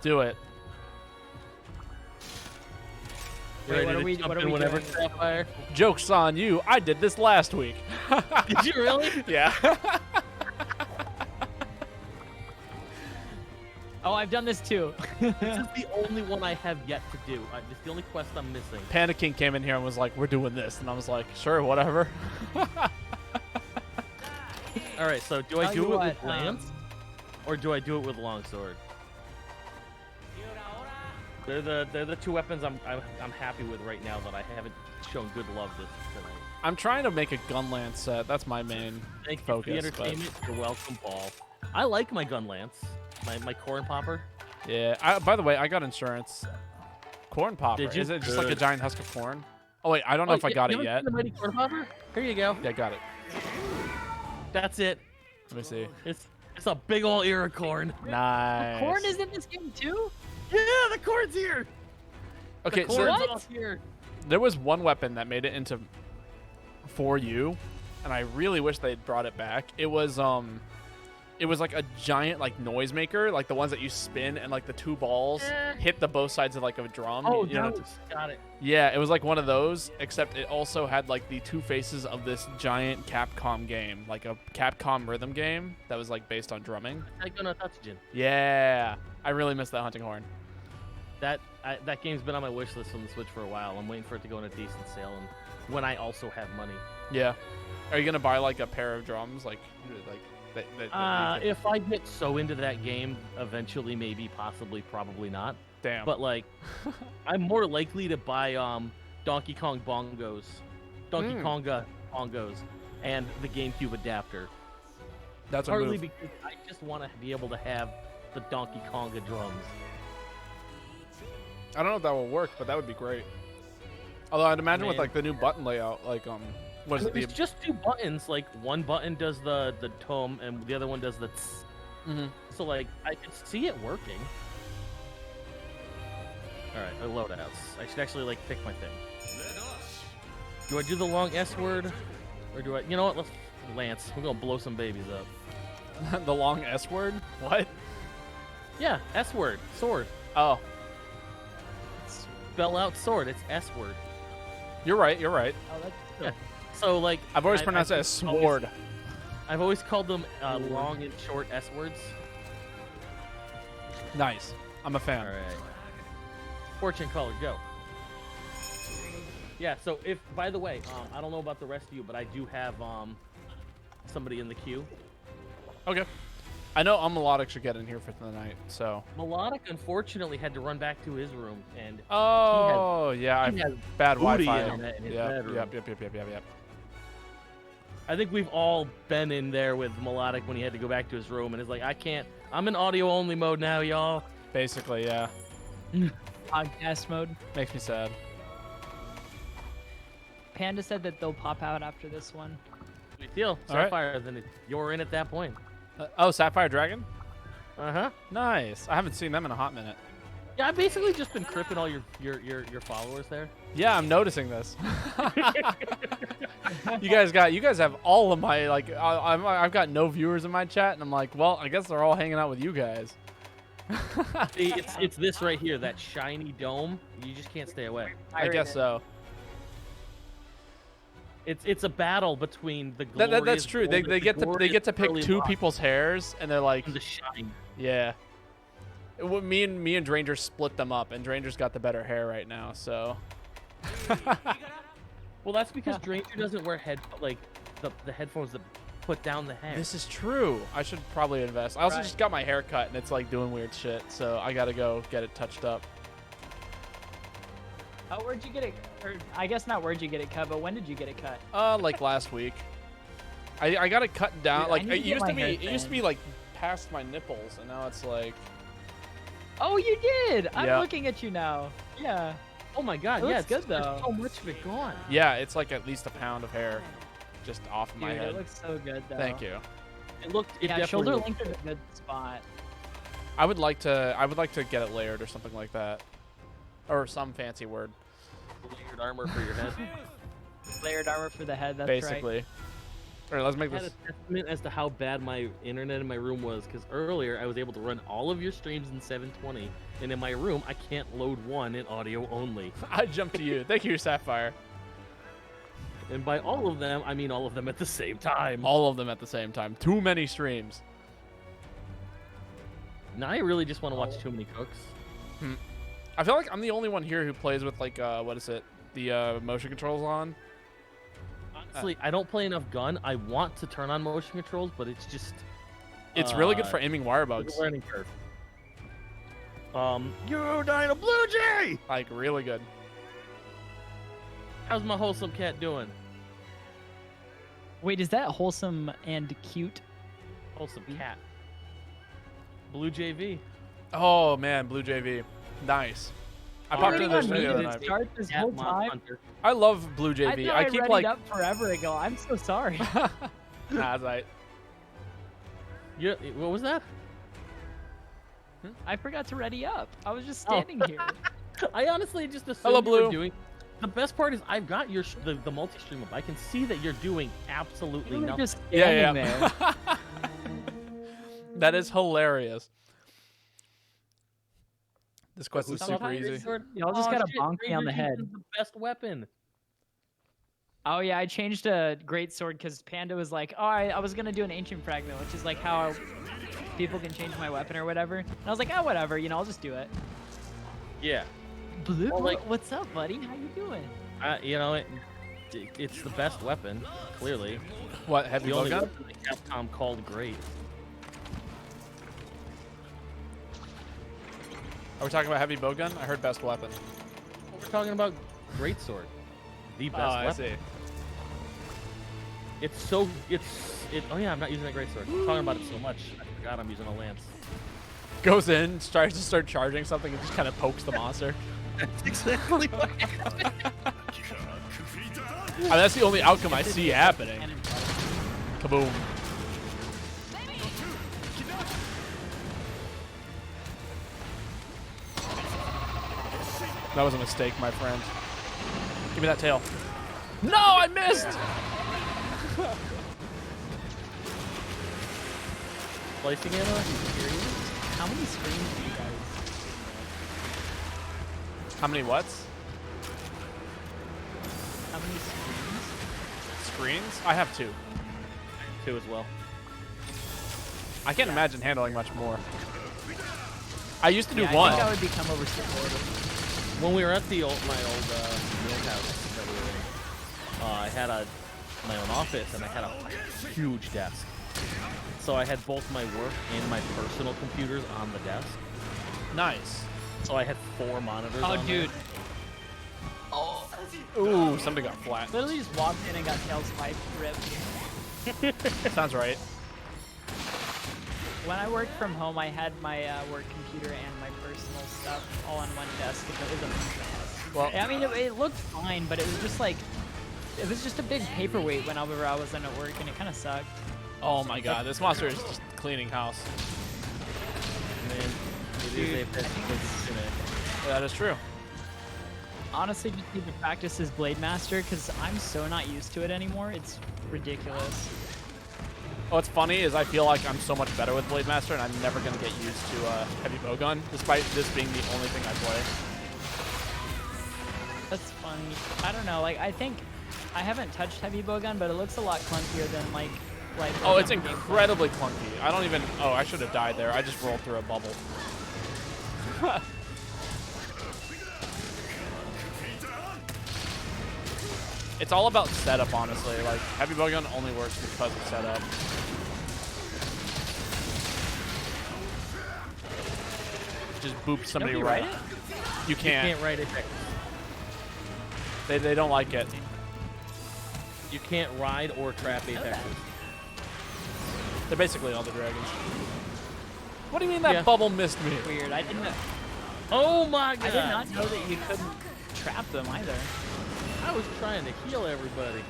Do it. You Wait, ready what are to we- jump what are in we whenever, doing? Sapphire? Joke's on you. I did this last week. Did you really? Yeah. Oh, I've done this too. This is the only one I have yet to do. It's the only quest I'm missing. Panda King came in here and was like, "We're doing this," and I was like, "Sure, whatever." All right. So do I Tell do you it what, with lance, or do I do it with longsword? They're the two weapons I'm happy with right now that I haven't shown good love this tonight. I'm trying to make a gun lance set. That's my main Thank you focus. for the but- entertainment. You're welcome, Paul. I like my gun lance, my corn popper. Yeah. By the way, I got insurance. Corn popper. Did you? Is it just like a Good. giant husk of corn? Oh wait, I don't know if I got it yet. The mighty corn popper? Here you go. Yeah, I got it. That's it. Let me see. It's a big ol' ear of corn. Nice. Corn is in this game too. Yeah, the corn's here. Okay, the so corn's What? all here. there was one weapon that made it into 4U, and I really wish they'd brought it back. It was like a giant like noisemaker, like the ones that you spin and like the 2 balls hit the both sides of like a drum. Oh, you know, got it. yeah, it was like one of those, except it also had like the 2 faces of this giant Capcom game, like a Capcom rhythm game that was like based on drumming. I gonna Tatsujin. Yeah, I really miss that hunting horn. That game's been on my wish list on the Switch for a while. I'm waiting for it to go on a decent sale, and when I also have money. Yeah, are you gonna buy like a pair of drums, like that you can- If I get so into that game, eventually, maybe, possibly, probably not. damn. But like, I'm more likely to buy Donkey Kong bongos, Donkey Konga bongos, and the GameCube adapter. that's a Partly move. because I just want to be able to have the Donkey Konga drums. I don't know if that will work, but that would be great. Although I'd imagine with Man. like the new button layout, like what is it? It's just 2 buttons. Like one button does the tome, and the other one does the. Tss. Mhm. So like I could see it working. All right, loadouts. I should actually like pick my thing. Do I do the long S word, or do I? You know what? Let's Lance. We're gonna blow some babies up. the long S word? What? Yeah, S word. Sword. Oh, Spell out sword. It's S word. you're right. You're right. Oh, that's Yeah. So like I've always pronounced it as sword. I've always called them long and short S words. Nice. I'm a fan. All right. Fortune color, go. Yeah. So if, by the way, I don't know about the rest of you, but I do have somebody in the queue. Okay. I know Unmelodic should get in here for the night, so. Melodic unfortunately had to run back to his room, and Oh, yeah. he I've has bad booty Wi-Fi. internet in his Yep, bedroom. yep. I think we've all been in there with Melodic when he had to go back to his room, and it's like, I can't. I'm in audio only mode now, y'all. Basically, yeah. podcast mode. Makes me sad. Panda said that they'll pop out after this one. Sweet deal. All right. Sapphire, then you're in at that point. Oh, Sapphire Dragon? Uh-huh. Nice. I haven't seen them in a hot minute. Yeah, I've basically just been cripping all your followers there. Yeah, I'm noticing this. You guys have all of my like. I've got no viewers in my chat, and I'm like, well, I guess they're all hanging out with you guys. See, it's this right here, that shiny dome. You just can't stay away. I guess so. It's a battle between the glorious That's true. They get to pick early two lock people's hairs, and they're like, and the shine. yeah. Me and Dranger split them up, and Dranger's got the better hair right now. So. Well, that's because Dranger doesn't wear the headphones that put down the hair. This is true. I should probably invest. I also just got my hair cut, and it's like doing weird shit. So I gotta go get it touched up. Oh, where'd you get it? Or I guess not where'd you get it cut, but when did you get it cut? Like last week. I got it cut down. Dude, like it used to be like past my nipples, and now it's like. Oh, you did! I'm Yeah. looking at you now. Yeah. Oh my god, It yeah, looks good, there's though. so much of it gone. Yeah, it's like at least a pound of hair, just off my Dude, head. it looks so good though. Thank you. It Yeah, definitely shoulder looked length is a good spot. I would like to get it layered or something like that, or some fancy word. layered armor for your head. Layered armor for the head. That's Basically. right. All right, let's make I had this. a testament as to how bad my internet in my room was, because earlier I was able to run all of your streams in 720, and in my room I can't load one in audio only. I jumped to you. Thank you, Sapphire. And by all of them, I mean all of them at the same time. All of them at the same time. Too many streams. Now I really just want to watch Too Many Cooks. I feel like I'm the only one here who plays with like what is it? The motion controls on. Honestly, I don't play enough gun. I want to turn on motion controls, but it's just It's really good for aiming wire bugs. it's a learning curve. You dying a blue jay! Like really good. How's my wholesome cat doing? Wait, is that wholesome and cute? Wholesome cat. Blue JV. Oh man, Blue JV, nice. I Oh, popped really into this got video me. and Did it start this whole time? I love Blue I JV. thought I I keep read like. it up forever ago. I'm so sorry. Nah, it's like, Yeah, what was that? I forgot to ready up. I was just standing here. I honestly just assumed Hello, you were Blue. doing. The best part is I've got your the multi-stream up. I can see that you're doing absolutely You were nothing. just standing yeah. there. That is hilarious. This quest is Who's super talking about easy. this sword? Y'all just got a shit, bonk me on the Ranger head. Chief's the best weapon. Oh yeah, I changed a great sword because Panda was like, oh, I was gonna do an ancient fragment, which is like how people can change my weapon or whatever. And I was like, oh, whatever, you know, I'll just do it. Yeah. Blue, Well, like- what's up, buddy? How you doing? You know, it's the best weapon, clearly. What, heavy The only bowgun? weapon that Capcom called great. Are we talking about heavy bowgun? I heard best weapon. Well, we're talking about greatsword. The best I weapon. see. Oh yeah, I'm not using a greatsword. I'm talking about it so much. I forgot I'm using a lance. Goes in, tries to start charging something, and just kind of pokes the monster. That's exactly what happened. I mean, that's the only outcome I see happening. Kaboom. That was a mistake, my friend. Give me that tail. No, I missed! Placing ammo? Are you serious? How many screens do you guys? How many whats? How many screens? Screens? I have 2. 2 as well. I can't imagine handling much more. I used to do Yeah, one. I think I would become overstimulated. When we were at my old house that we were in, I had my own office and I had a huge desk. So I had both my work and my personal computers on the desk. Nice. So I had 4 monitors. Oh, on dude. Ooh, somebody got flat. Literally just walked in and got tail spiked, ripped. Sounds right. When I worked from home, I had my work computer and my personal stuff all on one desk. It was a mess. Well, I mean, it looked fine, but it was just like, it was just a big paperweight whenever I was in at work, and it kind of sucked. oh my god, this monster is just cleaning house. Man, it Dude, is a I think bit That is true. honestly just need to practice his Blade Master because I'm so not used to it anymore. It's ridiculous. What's funny is I feel like I'm so much better with Blade Master, and I'm never gonna get used to heavy bowgun, despite this being the only thing I play. That's funny. I don't know. Like I think I haven't touched heavy bowgun, but it looks a lot clunkier than like. Oh, it's incredibly clunky. I don't even. Oh, I should have died there. I just rolled through a bubble. It's all about setup, honestly. Like, heavy bowgun only works because of setup. Just boop somebody Nobody right. write it? You can't. You can't write it. They don't like it. You can't ride or trap apexes. They're basically all the dragons. What do you mean that Yeah. bubble missed me? Weird. I didn't. Oh my god! I did not know that you couldn't trap them either. I was trying to heal everybody.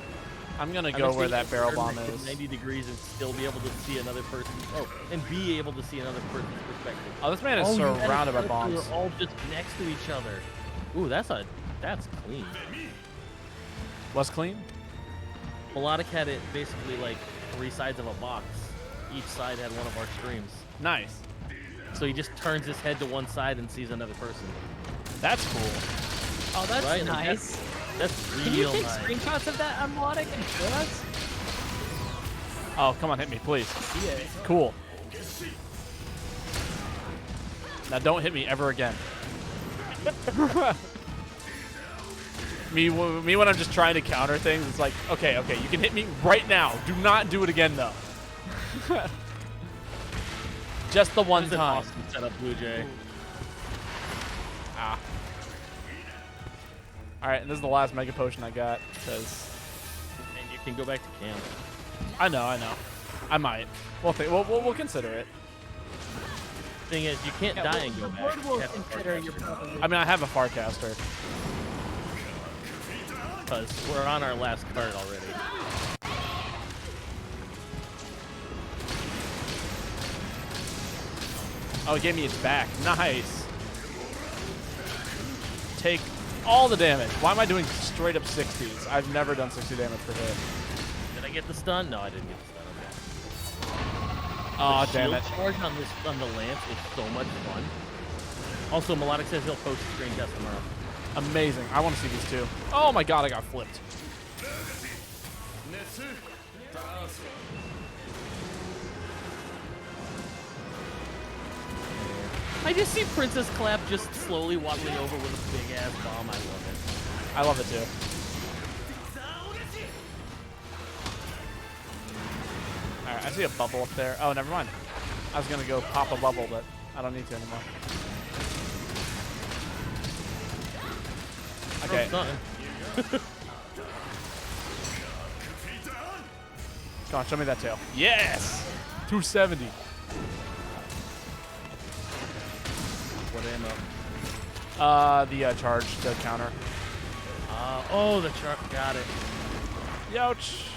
I'm gonna go where that barrel bomb at is. 90 degrees and still be able to see another person. Oh, and be able to see another person's perspective. Oh, this man is you had surrounded by us bombs. We're all just next to each other. Ooh, that's clean. Was clean? Melodic had it basically like 3 sides of a box. Each side had one of our streams. Nice. So he just turns his head to one side and sees another person. That's cool. Oh, that's Right? Like, nice. That's Can you real take nice. screenshots of that Unmelodic and show us? Oh, come on, hit me, please. See it. Cool. Now don't hit me ever again. me when I'm just trying to counter things, it's like, okay, you can hit me right now. Do not do it again, though. Just the one That's an time. awesome setup, Blue Jay. Ah. All right, and this is the last Mega Potion I got, because And you can go back to camp. I know. I might. We'll consider it. Thing is, you can't die and go the back. board will You have to consider your I mean, I have a Farcaster. because we're on our last card already. Oh, it gave me its back. Nice. Take all the damage. Why am I doing straight up 60s? I've never done 60 damage per hit. Did I get the stun? No, I didn't get the stun. Okay. Oh, The damn shield it. charge on the lance is so much fun. Also, Melodic says he'll post a screen test tomorrow. Amazing. I want to see these two. Oh my god, I got flipped. I just see Princess Clap just slowly waddling over with a big ass bomb. I love it. I love it too. Alright, I see a bubble up there. Oh, never mind. I was going to go pop a bubble, but I don't need to anymore. Okay. Throw something. Come on, show me that tail. Yes! 270. What ammo? The charge, the counter. Oh, the chart. Got it. Youch.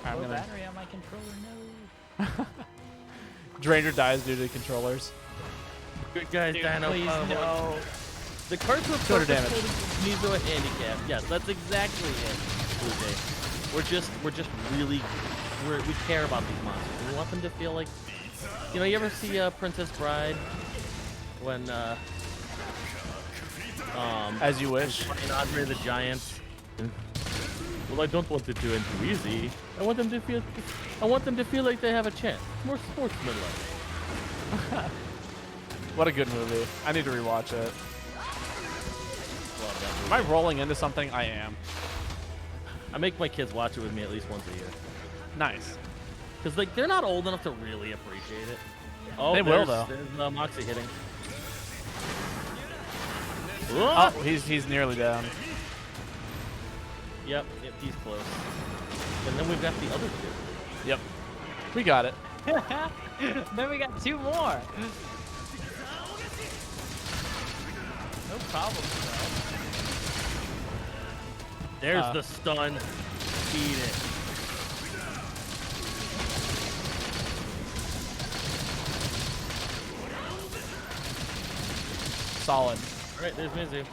Alright, Low I'm gonna... battery on my controller, no. Dranger dies due to controllers. Good guys, Dude, Dino. please, no. The cards were 200 damage. purposeful to give me a handicap. Yes, that's exactly it. Blue Jay. We're just really, we care about these monsters. We want them to feel like, you know, you ever see Princess Bride when As you wish. in Andre the Giant. Well, I don't want it to end too easy. I want them to feel like they have a chance. More sportsmanlike. What a good movie. I need to rewatch it. Love that movie. Am I rolling into something? I am. I make my kids watch it with me at least once a year. Nice. Because like they're not old enough to really appreciate it. Oh, They will, there's- though. There's Moxie hitting. Oh, he's nearly down. Yep, he's close. And then we've got the other two. Yep. We got it. Then we got 2 more. No problem, bro. There's the stun. Beat it. Solid. All right, there's Mizu.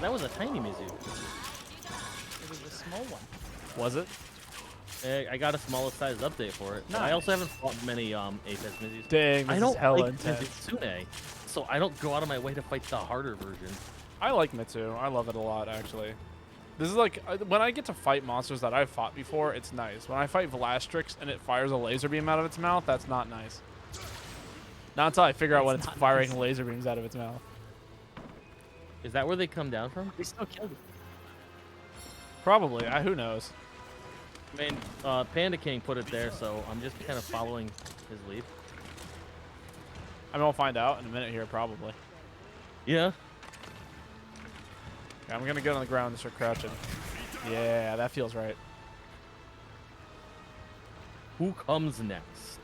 That was a tiny Mizu. It was a small one. Was it? I got a smaller size update for it. Nice. I also haven't fought many Apex Mizus. Dang, this I is don't hella like intense. Mizusune, so I don't go out of my way to fight the harder version. I like Mitsu. I love it a lot, actually. This is like, when I get to fight monsters that I've fought before, it's nice. When I fight Vlastrix and it fires a laser beam out of its mouth, that's not nice. Not until I figure out when it's not firing nice. laser beams out of its mouth. Is that where they come down from? We still killed it. Probably. Who knows? I mean, Panda King put it there, so I'm just kind of following his lead. I mean, we'll find out in a minute here, probably. Yeah. Okay, I'm going to get on the ground and start crouching. Yeah, that feels right. Who comes next?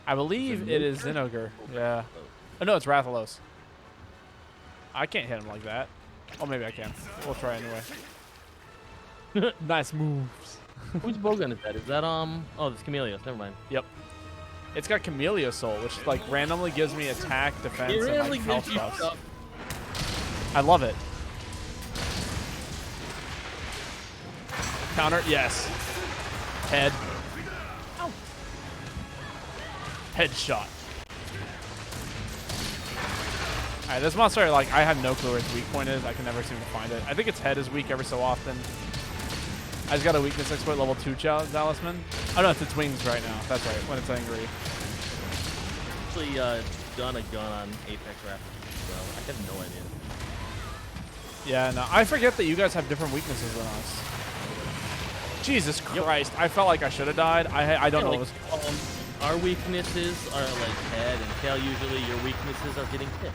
I believe it is Zinogre. Yeah. Oh, no, it's Rathalos. I can't hit him like that. Oh, maybe I can. We'll try anyway. Nice moves. Whose bowgun is that? Is that oh, it's Chameleos. Never mind. Yep. It's got Camellia Soul, which like randomly gives me attack, defense, It and randomly like health gives you buffs. stuff. I love it. Counter, yes. Head. Ow. Headshot. Alright, this monster, like, I have no clue where its weak point is. I can never seem to find it. I think its head is weak every so often. I just got a weakness exploit level 2 talisman. Oh no, it's its wings right now. That's right, when it's angry. Actually, done a gun on Apex Rapid, so I have no idea. Yeah, no, I forget that you guys have different weaknesses than us. Jesus Christ, I felt like I should have died. I don't know like, what was... our weaknesses are like head and tail. Usually, your weaknesses are getting hit.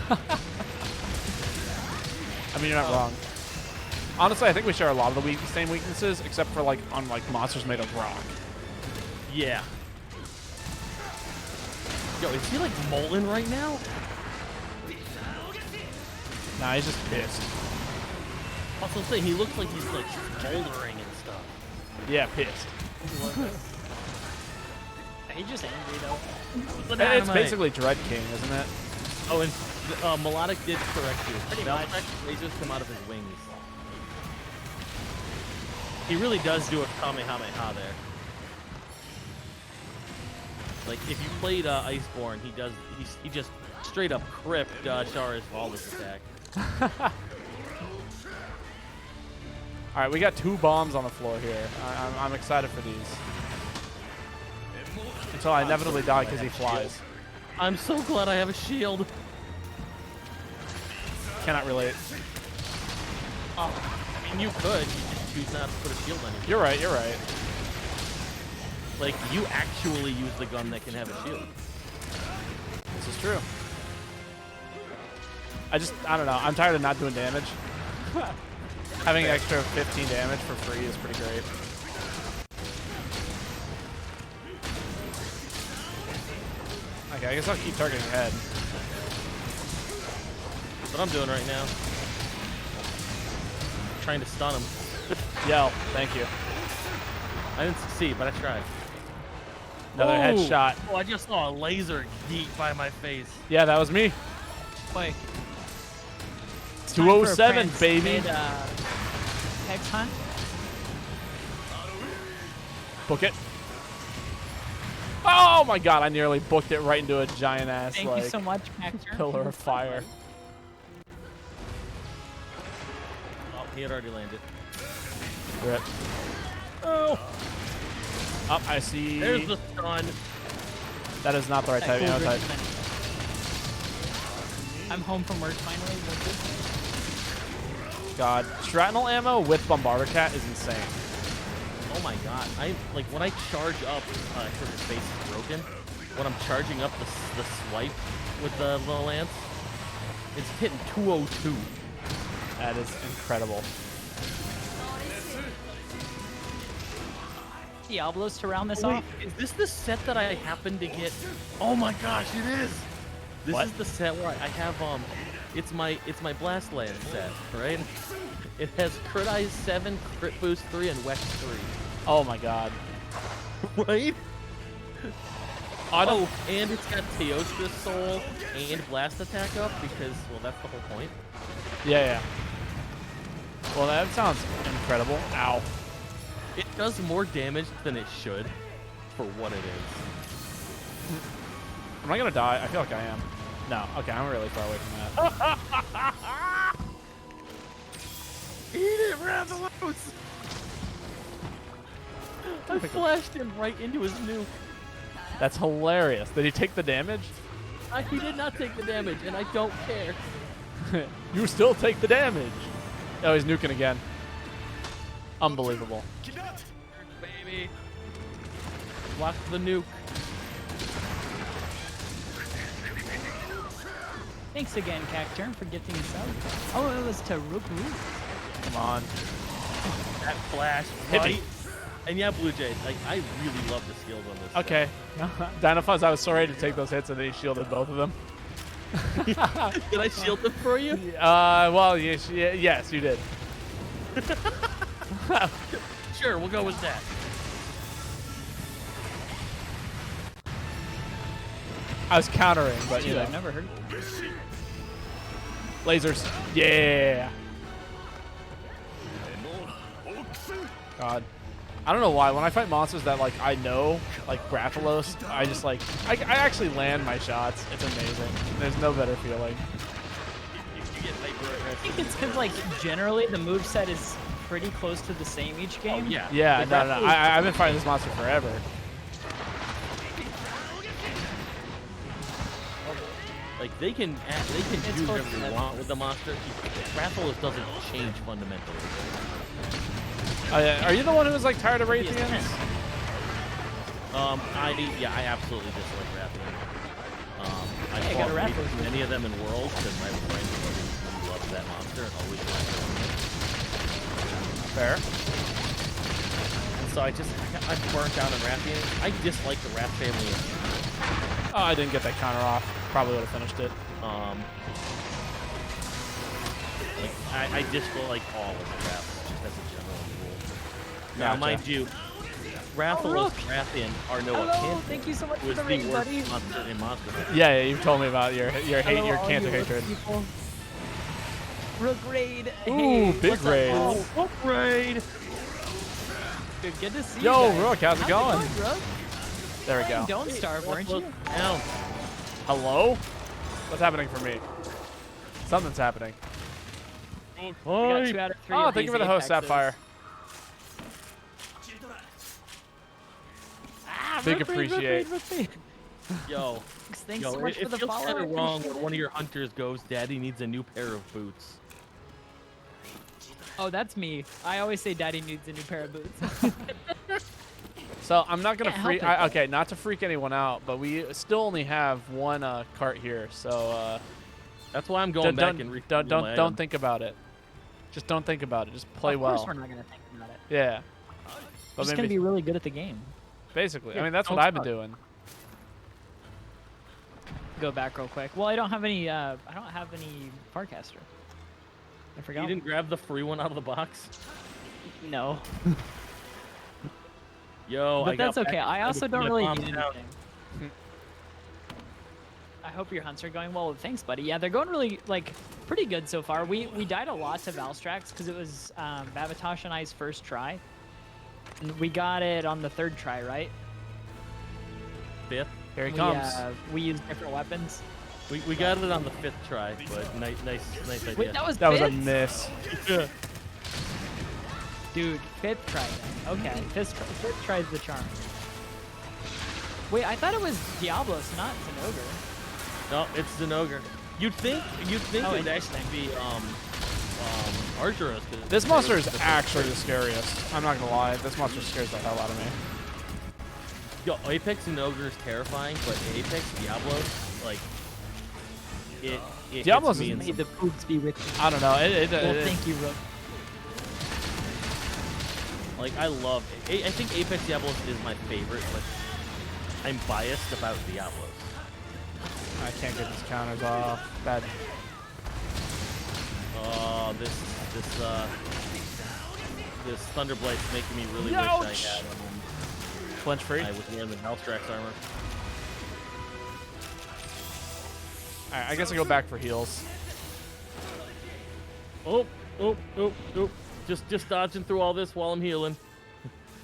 I mean, you're not wrong. Honestly, I think we share a lot of the same weaknesses, except for like on like monsters made of rock. Yeah. Yo, is he like molten right now? Nah, he's just pissed. Also, saying he looks like he's like smoldering and stuff. Yeah, pissed. He's just angry though. It's basically Dread King, isn't it? Oh, and Melodic did correct you. Pretty Velvet much. lasers come out of his wings. He really does do a Kamehameha there. Like if you played Iceborne, he just straight up cripped Shara's Valda's attack. All right, we got 2 bombs on the floor here. I'm excited for these. Until I inevitably die because he flies. I'm so glad I have a shield. Cannot relate. I mean, you could. You just choose not to put a shield on you. You're right, you're right. Like, you actually use the gun that can have a shield. This is true. I don't know. I'm tired of not doing damage. Having an extra 15 damage for free is pretty great. Okay, I guess I'll keep targeting head. That's what I'm doing right now. Trying to stun him. Yell, thank you. I didn't succeed, but I tried. Another headshot. Oh, I just saw a laser geek by my face. Yeah, that was me. Wait. 207, baby. Hex hunt? Book it. Oh my god, I nearly booked it right into a giant ass Thank like you so much, Maxer. pillar of fire. Oh, he had already landed. Rip. Oh, Up, I see. there's the stun. That is not the right type. Cool Type. Richmond. I'm home from work finally. God, shrapnel ammo with Bombarder Cat is insane. Oh my god. I like when I charge up because his face is broken. When I'm charging up the swipe with the lance, it's hitting 202. That is incredible. Diablos to round this Wait, off. is this the set that I happened to get? Oh my gosh, it is. This What? is the set where I have it's my Blast Land set, right? It has Crit Eyes 7, Crit Boost 3, and Wex 3. Oh my god. Right? Auto. Oh, and it's got Teostra's Soul and Blast Attack up because, well, that's the whole point. Yeah. Well, that sounds incredible. Ow. It does more damage than it should for what it is. Am I gonna die? I feel like I am. No. Okay, I'm really far away from that. Eat it, Rathalos! I flashed him right into his nuke. That's hilarious. Did he take the damage? He did not take the damage, and I don't care. You still take the damage. Oh, he's nuking again. Unbelievable. Baby. Block the nuke. Thanks again, Cacturn, for gifting us out. Oh, it was to Rook. Come on. That flash, Hit right? me. And yeah, Blue Jay, like, I really love the skills on this. Okay. Dynafuzz, I was so ready to take those hits and then he shielded both of them. Did I shield them for you? Well, yes, you did. Sure, we'll go with that. I was countering, but you Dude, know. I've never heard of it. Lasers. Yeah. God. I don't know why. When I fight monsters that like I know, like Rathalos, I just like I actually land my shots. It's amazing. There's no better feeling. You get hyper I aggressive. think it's because, like, generally the moveset is pretty close to the same each game. Oh, yeah. Yeah, Like, no. Rathalos- I've been fighting this monster forever. Like they can do close whatever to they that. want with the monster. Rathalos doesn't change fundamentally. Are you the one who was like tired of He is Raytheons? 10. I absolutely dislike Rathian. I Hey, I got a fought way Rathalos. too many of them in Worlds because my friend who loves that monster and always likes it. Fair. And so I'm burnt out on Rathian. I dislike the Wrath family. Oh, I didn't get that counter off. Probably would have finished it. Like I dislike all of the Wraths just as a general rule. Now, Gotcha. mind you, Rathalos Rook. and Rathian are no Hello, akin. thank you so much for Was the the raid, worst buddy. monster in Monster Hunter. Yeah, you've told me about your hate, Hello, your all cancer you Rook hatred. people. Rook raid. Ooh, Hey, big what's up, raid. Paul? Rook raid! Good to see Yo, you guys. Rook, how's it going? Rook? There we go. Don't starve, weren't you? Down. Hello? What's happening for me? Something's happening. We got 2 out of 3 Oh, of thank you these for the host, Apexes. Sapphire. Ah, Big Rook raid, Rook appreciate. raid, Rook raid. Yo, Thanks yo, so much it for the feels follow. kind I of wrong appreciate when one of your hunters goes, Daddy needs a new pair of boots. Oh, that's me. I always say Daddy needs a new pair of boots. So I'm not gonna Can't freak. help it, though. Okay, not to freak anyone out, but we still only have one cart here. So That's why I'm going back and refilling my don't item. think about it. Just don't think about it. Just play of well. course we're not gonna think about it. Yeah. We're But just gonna be really good at the game. basically, I Yeah, mean that's what don't I've been suck. doing. Go back real quick. Well, I don't have any. I don't have any Farcaster. I forgot. You didn't grab the free one out of the box? No, Yo, but I got that's okay. back I also before don't my really bombs need down. anything. I hope your hunts are going well. Thanks, buddy. Yeah, they're going really pretty good so far. We died a lot to Valstrax because it was Babotosh and I's first try. And we got it on the 3rd try, right? 5th? Here he we, comes. We used different weapons. We got it on the 5th try, but nice idea. Wait, that was That was a fifth? miss. Dude, 5th try then. Okay, 5th try's the charm. Wait, I thought it was Diablos, not Zenogre. No, it's Zenogre. You'd think Oh, it'd actually be Argyros. 'cause This monster Argyros is the first actually one. the scariest. I'm not gonna lie. This monster scares the hell out of me. Yo, Apex Zenogre is terrifying, but Apex Diablos, like it Diablos hits me is in May the foods be with you. I don't know. Well, thank you, Rook. like I love. I think Apex Diablos is my favorite, but I'm biased about Diablos. I can't get these counters off. Bad. Oh, this Thunderblade's making me really wish Ouch! I had Flinch free. I was wearing the Valstrax armor. All right, I guess I go back for heals. Oh. Just dodging through all this while I'm healing.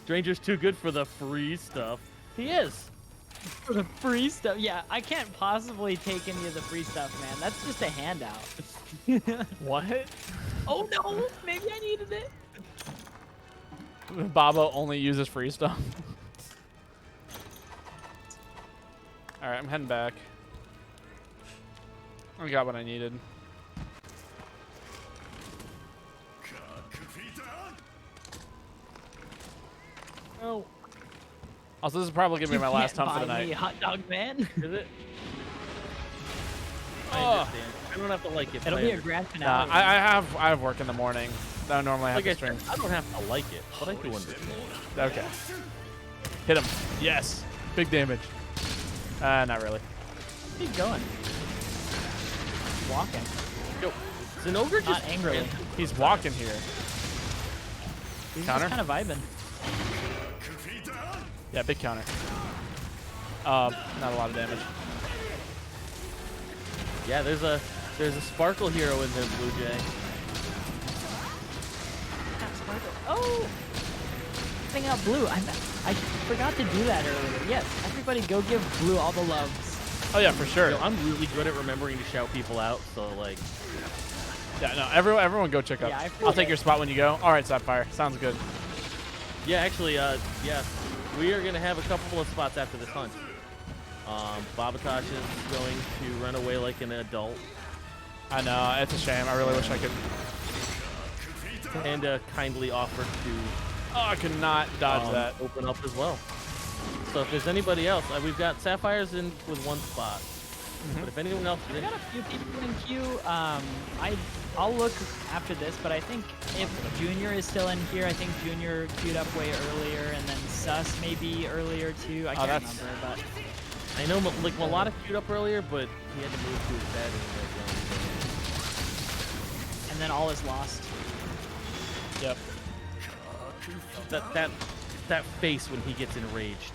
Dranger's too good for the free stuff. He is. For the free stuff, yeah, I can't possibly take any of the free stuff, man. That's just a handout. What? Oh no, maybe I needed it. Babo only uses free stuff. All right, I'm heading back. I got what I needed. Oh. Also, this is probably gonna be my last time for the Buy me, night. hot dog man. Is it? I Oh. understand. I don't have to like it. but It'll I be a understand. grand finale. I have work in the morning. I don't normally have Like to I stream. said, I don't have to like it, but I do understand. Okay. Hit him. Yes. Big damage. Not really. Keep going. Walking. Yo, is an ogre Not just angrily. He's walking here. He's Counter? just kind of vibing. Yeah, big counter. Not a lot of damage. Yeah, there's a sparkle hero in there, Blue Jay. Oh! Thing out blue. I forgot to do that earlier. Yes, everybody go give blue all the loves. Oh yeah, for sure. Yo, I'm really good at remembering to shout people out, so like. Yeah, no, everyone go check out. Yeah, I I'll forget. take your spot when you go. All right, Sapphire. Sounds good. Yeah, actually, yeah, we are gonna have a couple of spots after this hunt. Babotosh is going to run away like an adult. I know, it's a shame. I really wish I could. And kindly offered to Oh, I could not dodge that. open up as well. So if there's anybody else, we've got Sapphires in with one spot. But if anyone else is I in, got a few people in queue. I'll look after this, but I think if Junior is still in here, I think Junior queued up way earlier, and then Sus maybe earlier too. I can't that's- remember, but I know like Melodic queued up earlier, but he had to move to his bed and then all is lost. Yep. That face when he gets enraged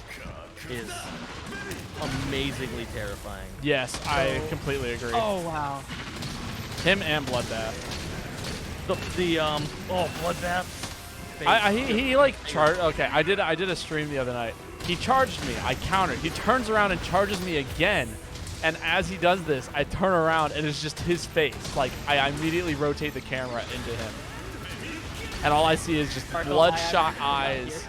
is amazingly terrifying. Yes, I completely agree. Oh wow. Him and Bloodbath. Bloodbath. He like charged. Okay, I did a stream the other night. He charged me. I countered. He turns around and charges me again. And as he does this, I turn around and it's just his face. Like I immediately rotate the camera into him, and all I see is just Sparkle bloodshot eye eyes.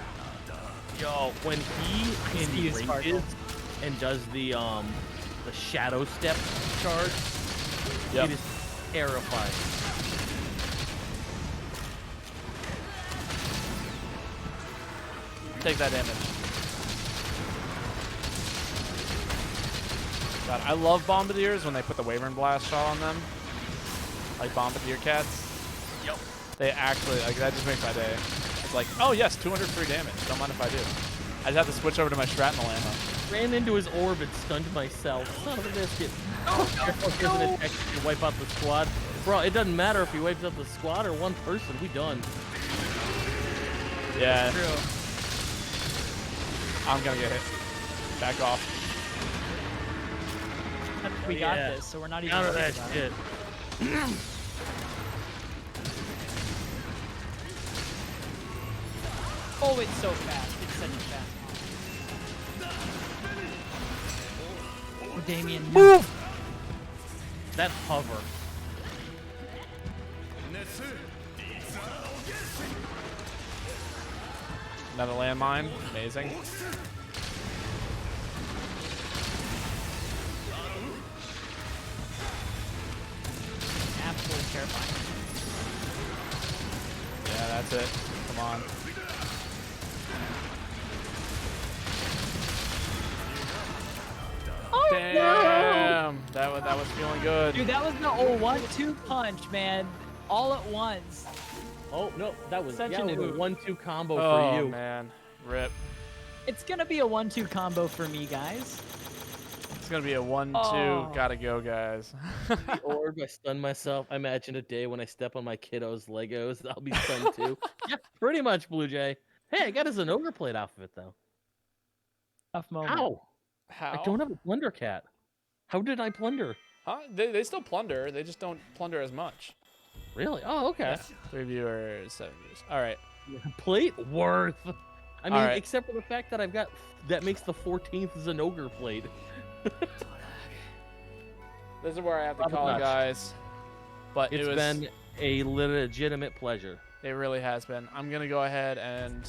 Yo, when he Excuse Sparkle. enrages and does the shadow step charge, Yep. it is terrifying. Take that damage. God, I love Bombardiers when they put the Wyvern Blast shot on them. Like Bombardier cats. Yep. They actually, like, that just makes my day. It's like, oh yes, 200 free damage. Don't mind if I do. I just have to switch over to my shrapnel ammo. Ran into his orb and stunned myself. Son of a biscuit. Here's an attack to wipe out the squad. Bro, it doesn't matter if he wipes out the squad or one person. We done. Yeah, True. I'm gonna get hit. Back off. We got Yeah. this, so we're not even Counter worried that about shit. it. Oh, it's so fast. It's such a fast one. Oh, Damien. Move! That hover. Another landmine. Amazing. Absolutely terrifying. Yeah, that's it. Come on. Oh, Damn. That was feeling good. Dude, that was the old 1-2 punch, man. All at once. Oh, no. That was Such yeah, an it was a oof. 1-2 combo Oh, for you. man. Rip. It's gonna be a 1-2 combo for me, guys. It's gonna be a 1-2. Oh. Gotta go, guys. The orb, I stun myself. I imagine a day when I step on my kiddo's Legos, I'll be stunned too. Yeah, pretty much, Blue Jay. Hey, I got his ogre plate off of it, though. Tough moment. How? How? I don't have a plunder cat. How did I plunder? Huh? They still plunder. They just don't plunder as much. Really? Oh, okay. 3 viewers, 7 views. All right. Plate worth. I mean, Alright. except for the fact that I've got that makes the 14th Zenogre plate. This is where I have to call Babotosh. it, guys. But It's been a legitimate pleasure. It really has been. I'm gonna go ahead and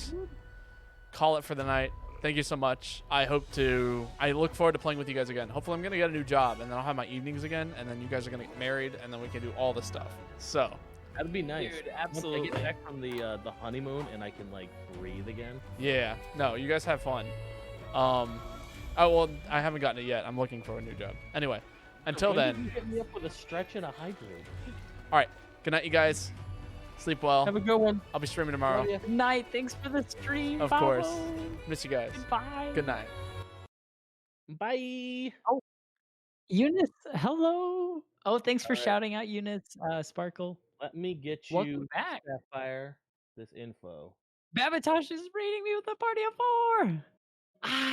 call it for the night. Thank you so much. I look forward to playing with you guys again. Hopefully I'm gonna get a new job and then I'll have my evenings again and then you guys are gonna get married and then we can do all this stuff. So That'd be nice. Dude, Once absolutely. I get back from the honeymoon and I can like breathe again. yeah. No, you guys have fun. Oh well, I haven't gotten it yet. I'm looking for a new job. Anyway, until When did then. you hit me up with a stretch and a hydrate. Alright. Good night, you guys. Sleep well. Have a good one. I'll be streaming tomorrow. Love ya. Good night. Thanks for the stream. Of Babo. course. Miss you guys. Bye. Good night. Bye. Eunice, hello. Oh, thanks for All right. shouting out Eunice, Sparkle. Let me get Welcome you, back. Sapphire, this info. Babotosh is raiding me with a party of 4. Ah.